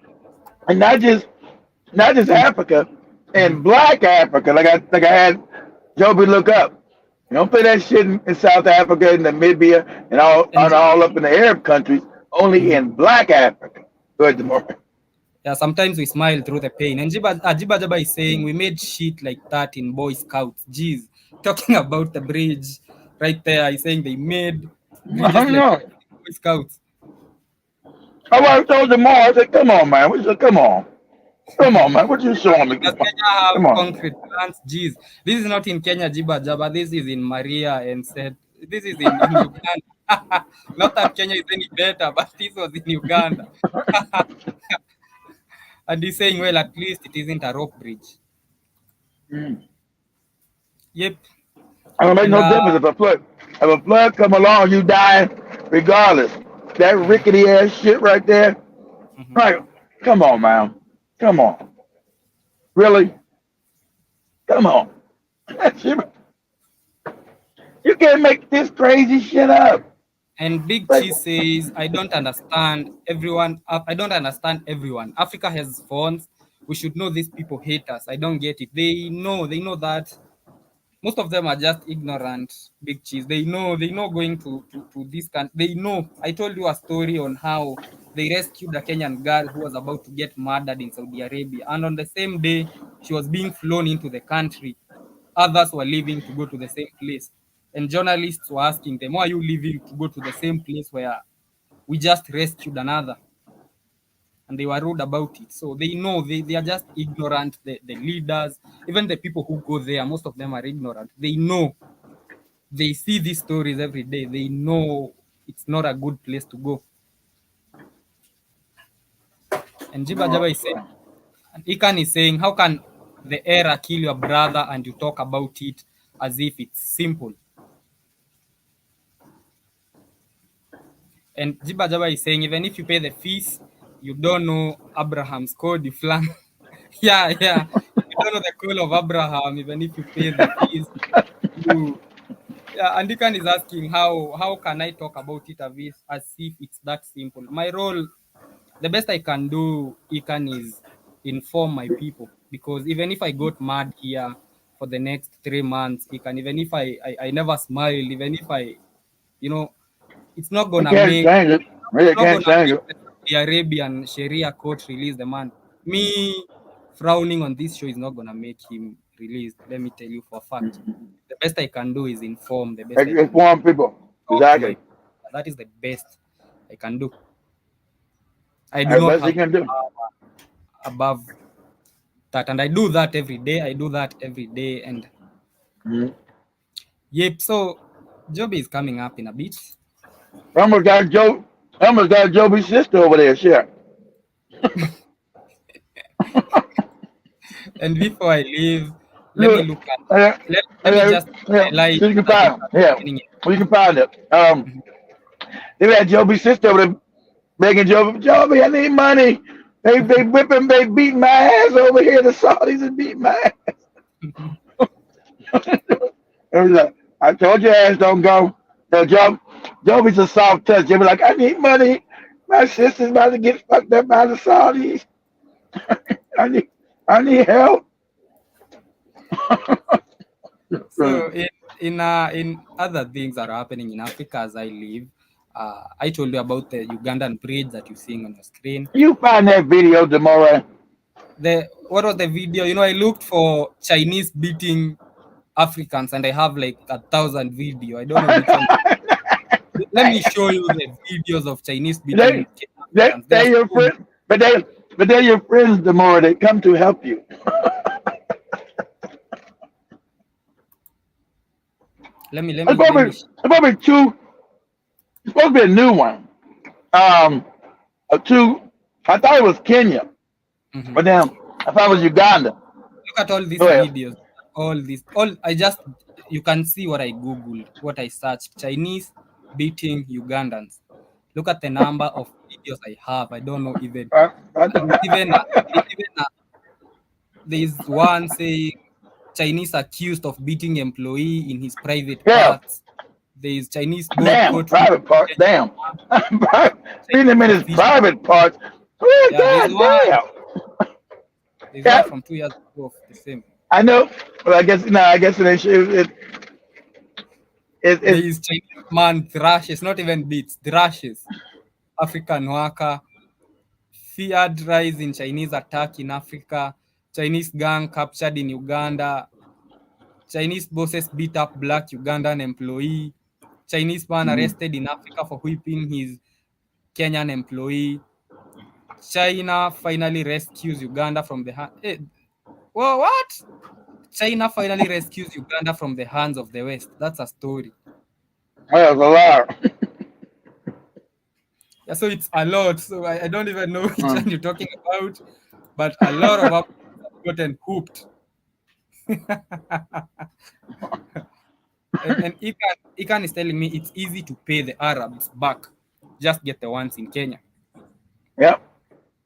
Speaker 5: and not just Africa and Black Africa. Like I had Joby look up. You don't play that shit in South Africa and Namibia and all up in the Arab countries. Only in Black Africa. Go ahead, Demore.
Speaker 1: yeah, sometimes we smile through the pain. And Ajiba Jaba is saying we made shit like that in Boy Scouts. Jeez, talking about the bridge right there. He's saying they made bridges
Speaker 5: I
Speaker 1: like
Speaker 5: know.
Speaker 1: that in Boy Scouts.
Speaker 5: I told Demore, I said, come on, man. We said, come on, man. What you showing me?
Speaker 1: Does Kenya have
Speaker 5: Come on.
Speaker 1: concrete plants? Jeez, this is not in Kenya, Jiba Jaba. This is in Maria and said this is in Uganda. Not that Kenya is any better, but this was in Uganda. And he's saying, well, at least it isn't a rope bridge. Yep.
Speaker 5: It don't make
Speaker 1: And
Speaker 5: no difference if a flood come along, you die regardless. That rickety ass shit right there. Right. Come on, man. Come on. Really? Come on. You can't make this crazy shit up.
Speaker 1: And Big
Speaker 5: Like,
Speaker 1: Cheese says, I don't understand everyone. I don't understand everyone. Africa has phones. We should know these people hate us. I don't get it. They know that. Most of them are just ignorant big cheese. They know going to this country. They know. I told you a story on how they rescued a Kenyan girl who was about to get murdered in Saudi Arabia, and on the same day she was being flown into the country, others were leaving to go to the same place, and journalists were asking them, "Why are you leaving to go to the same place where we just rescued another?" And they were rude about it. So they know they are just ignorant. The leaders, even the people who go there, most of them are ignorant. They know, they see these stories every day. They know it's not a good place to go. And Jiba Jaba is saying, and Ikan is saying, how can the era kill your brother and you talk about it as if it's simple? And Jiba Jaba is saying, even if you pay the fees, you don't know Abraham's code, you flan. Yeah. You don't know the call of Abraham, even if you pay the fees. Yeah, and Ikan is asking, how can I talk about it as if it's that simple? My role, the best I can do, Ikan, is inform my people. Because even if I got mad here for the next 3 months, Ikan, even if I never smile, even if it's not
Speaker 5: You
Speaker 1: gonna
Speaker 5: can't
Speaker 1: make
Speaker 5: change it. You can't change it.
Speaker 1: the Arabian Sharia court release the man. Me frowning on this show is not gonna make him released. Let me tell you for a fact. The best I can do is inform. The best I can do
Speaker 5: Inform people.
Speaker 1: talk to my
Speaker 5: Exactly.
Speaker 1: people. That is the best I can do. I do
Speaker 5: That's the
Speaker 1: not
Speaker 5: best you
Speaker 1: have
Speaker 5: can do.
Speaker 1: above that, and I do that every day. And
Speaker 5: Mhm.
Speaker 1: yep. So Joby is coming up in a bit.
Speaker 5: Almost got Joby's sister over there. Shit.
Speaker 1: And before I leave, let me
Speaker 5: Look,
Speaker 1: look at. Let me just highlight
Speaker 5: so you can
Speaker 1: other things
Speaker 5: find
Speaker 1: that
Speaker 5: it.
Speaker 1: are
Speaker 5: Yeah,
Speaker 1: happening.
Speaker 5: well, you can find it. They had Joby's sister over there begging Joby, I need money. They whipping, they beating my ass over here. The Saudis are beating my ass. It was like, I told your ass don't go. No, Joby's a soft touch. Joby like, I need money. My sister's about to get fucked up by the Saudis. I need, I need help.
Speaker 1: So in other things that are happening in Africa as I live, I told you about the Ugandan bridge that you're seeing on the screen.
Speaker 5: You find that video tomorrow.
Speaker 1: What was the video? I looked for Chinese beating Africans, and I have like 1,000 video. I don't know which one. Let me show you the videos of Chinese beating Africans. They are
Speaker 5: they're your
Speaker 1: so
Speaker 5: friend, but they're your friends tomorrow. They come to help you.
Speaker 1: let me
Speaker 5: It's probably two. It's supposed to be a new one. Two. I thought it was Kenya,
Speaker 1: Mhm.
Speaker 5: but then I thought it was Uganda.
Speaker 1: Look at all these
Speaker 5: Go ahead.
Speaker 1: videos. You can see what I googled, what I searched. Chinese beating Ugandans. Look at the number of videos I have. I don't know even. There's one saying Chinese accused of beating employee in his private
Speaker 5: Yeah.
Speaker 1: parts. There's Chinese board
Speaker 5: Damn,
Speaker 1: courtroom.
Speaker 5: private parts. Damn. Beating him in his private parts. Oh,
Speaker 1: Yeah,
Speaker 5: God damn.
Speaker 1: There's
Speaker 5: Yeah.
Speaker 1: one from 2 years ago of the same.
Speaker 5: I know. Well, I guess it
Speaker 1: There's Chinese man thrashes, not even beats, thrashes African worker. Feared rise in Chinese attack in Africa. Chinese gang captured in Uganda. Chinese bosses beat up black Ugandan employee. Chinese man arrested in Africa for whipping his Kenyan employee. China finally rescues Uganda from the hand. What? China finally rescues Uganda from the hands of the West. That's a story.
Speaker 5: was a lot.
Speaker 1: Yeah, so it's a lot. So I don't even know which one you're talking about, but a lot of Africans have gotten hooked. and Ikan is telling me it's easy to pay the Arabs back. Just get the ones in Kenya.
Speaker 5: Yep.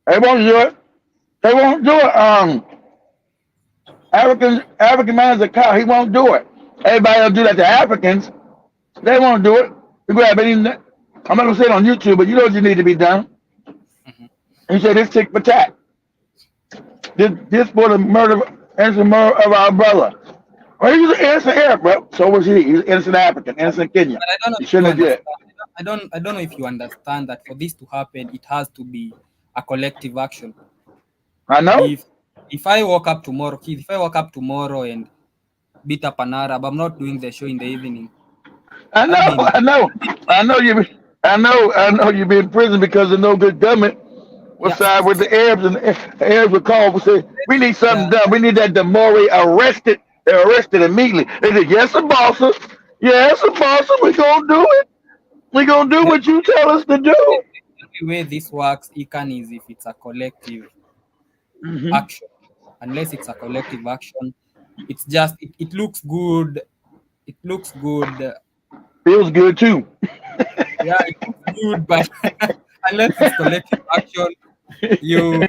Speaker 5: They won't do it. They won't do it. African man's a cow. He won't do it. Everybody will do that to Africans. They won't do it. You grab any. I'm not gonna say it on YouTube, but you know what you need to be done. You say this tick for tat. This for the murder of our brother. Well, he was an innocent Arab, bro. So was he. He's an innocent African, innocent Kenyan.
Speaker 1: But I don't know
Speaker 5: He
Speaker 1: if you
Speaker 5: shouldn't have did it.
Speaker 1: understand. I don't know if you understand that for this to happen, it has to be a collective action.
Speaker 5: I know.
Speaker 1: If if I woke up tomorrow, Keith, if I woke up tomorrow and beat up an Arab, I'm not doing the show in the evening.
Speaker 5: I
Speaker 1: I'll be
Speaker 5: know.
Speaker 1: in
Speaker 5: I know. I know you. I know you be in prison because of no good government. We'll
Speaker 1: yeah,
Speaker 5: side with the Arabs, and the Arabs will call. We say we need
Speaker 1: yeah.
Speaker 5: something done. We need that Demore arrested. They're arrested immediately. They said, "Yes, boss. Yes, boss. We gonna do it. We gonna do
Speaker 1: The
Speaker 5: what you tell us to do."
Speaker 1: only way this works, Ican, is if it's a collective
Speaker 5: Hmm.
Speaker 1: action. Unless it's a collective action, it's just it looks good. It looks good.
Speaker 5: Feels good too.
Speaker 1: Yeah, it looks good, but unless it's collective action, you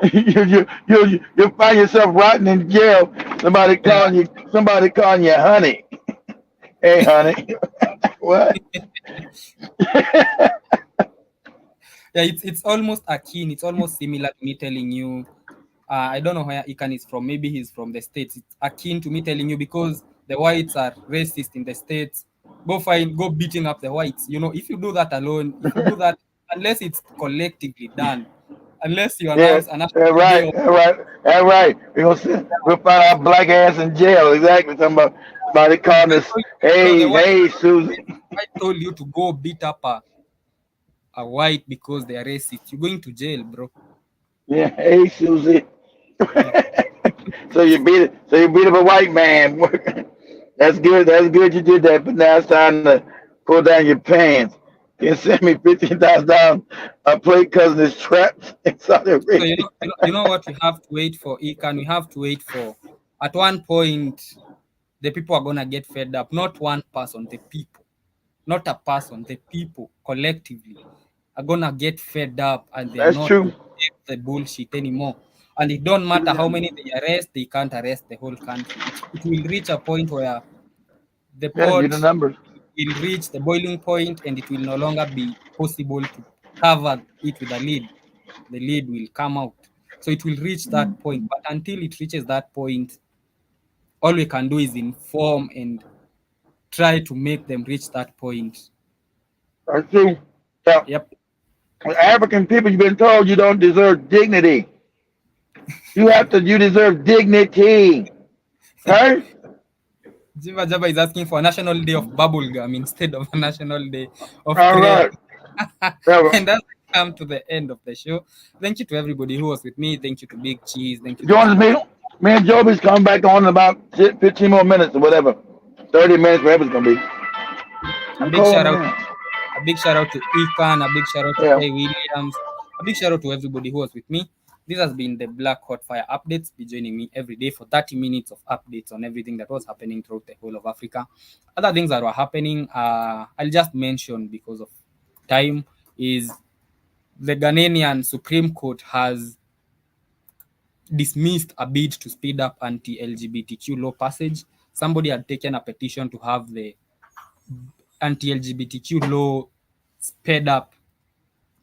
Speaker 5: You find yourself rotting in jail.
Speaker 1: yeah,
Speaker 5: Somebody calling you honey. Hey, honey. What?
Speaker 1: yeah, it's almost akin. It's almost similar to me telling you. I don't know where Ikan is from. Maybe he's from the States. It's akin to me telling you because the whites are racist in the States. Go beating up the whites. You know, if you do that alone, if you do that, unless it's collectively done, unless you
Speaker 5: Yeah,
Speaker 1: announce a national
Speaker 5: that's
Speaker 1: day
Speaker 5: right.
Speaker 1: of
Speaker 5: That's right. That's right. We'll find our black ass in jail. Exactly. Talking about somebody
Speaker 1: if
Speaker 5: calling
Speaker 1: I
Speaker 5: us,
Speaker 1: told you, no, the
Speaker 5: hey,
Speaker 1: white,
Speaker 5: hey, Susie.
Speaker 1: if I told you to go beat up a white because they are racist, you're going to jail, bro.
Speaker 5: Yeah, hey, Susie.
Speaker 1: Yeah.
Speaker 5: So you beat up a white man. That's good. That's good. You did that. But now it's time to pull down your pants. Can you send me $15,000 a plate cousin is trapped in Saudi
Speaker 1: So
Speaker 5: Arabia?
Speaker 1: you know what we have to wait for, Ikan. We have to wait for. At one point, the people are gonna get fed up. Not one person, the people. Not a person, the people collectively are gonna get fed up, and they are
Speaker 5: That's
Speaker 1: not
Speaker 5: true.
Speaker 1: gonna take the bullshit anymore. And it don't matter how many they arrest, they can't arrest the whole country. It will reach a point where the
Speaker 5: Yeah, do the
Speaker 1: pot
Speaker 5: numbers.
Speaker 1: will reach the boiling point, and it will no longer be possible to cover it with a lid. The lid will come out. So it will reach that point. But until it reaches that point, all we can do is inform and try to make them reach that point.
Speaker 5: That's true. So,
Speaker 1: Yep.
Speaker 5: African people, you've been told you don't deserve dignity. You deserve dignity. Right?
Speaker 1: Jiva Jaba is asking for a national day of bubblegum instead of a national day of
Speaker 5: All
Speaker 1: prayer.
Speaker 5: right. Yeah,
Speaker 1: And that's come to the end of the show. Thank you to everybody who was with me. Thank you to Big Cheese. Thank you to
Speaker 5: join us,
Speaker 1: Super
Speaker 5: me.
Speaker 1: Chat.
Speaker 5: Me and Joby's coming back on in about 15 more minutes or whatever. 30 minutes, whatever it's going to be.
Speaker 1: A
Speaker 5: I'm
Speaker 1: big
Speaker 5: cold,
Speaker 1: shout out
Speaker 5: man.
Speaker 1: A big shout out to Ikan, a big shout out to
Speaker 5: Yeah.
Speaker 1: Kay Williams, a big shout out to everybody who was with me. This has been the Black Hot Fire Updates. Be joining me every day for 30 minutes of updates on everything that was happening throughout the whole of Africa. Other things that were happening, I'll just mention because of time, is the Ghanaian Supreme Court has dismissed a bid to speed up anti-LGBTQ law passage. Somebody had taken a petition to have the anti-LGBTQ law sped up,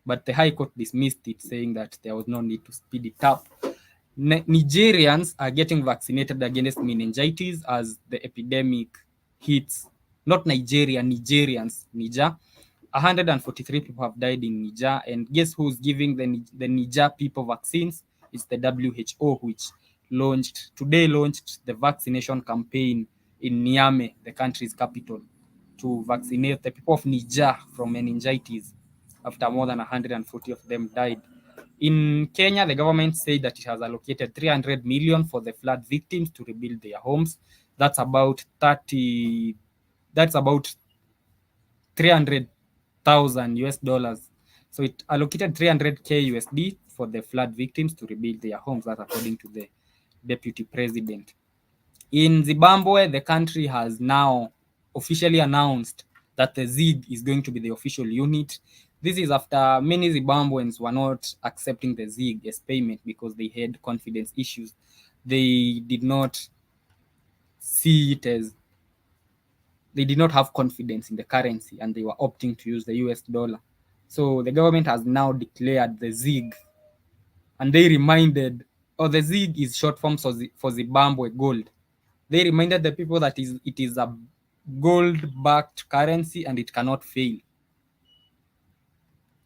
Speaker 1: but the High Court dismissed it, saying that there was no need to speed it up. Nigerians are getting vaccinated against meningitis as the epidemic hits. Not Nigeria, Nigerians, Niger. 143 people have died in Niger, and guess who's giving the Niger people vaccines? It's the WHO, which launched the vaccination campaign in Niamey, the country's capital, to vaccinate the people of Niger from meningitis after more than 140 of them died. In Kenya, the government said that it has allocated 300 million for the flood victims to rebuild their homes. That's about 300,000 US dollars. So it allocated 300k USD for the flood victims to rebuild their homes. That's according to the deputy president. In Zimbabwe, the country has now officially announced that the ZIG is going to be the official unit. This is after many Zimbabweans were not accepting the ZIG as payment because they had confidence issues. They did not see it as they did not have confidence in the currency, and they were opting to use the US dollar. So the government has now declared the ZIG, and they reminded or the Z is short form for Zimbabwe gold. They reminded the people that it is a gold-backed currency and it cannot fail.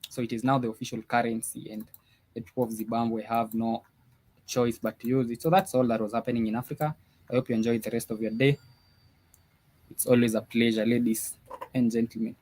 Speaker 1: So it is now the official currency, and the people of Zimbabwe have no choice but to use it. So that's all that was happening in Africa. I hope you enjoy the rest of your day. It's always a pleasure, ladies and gentlemen.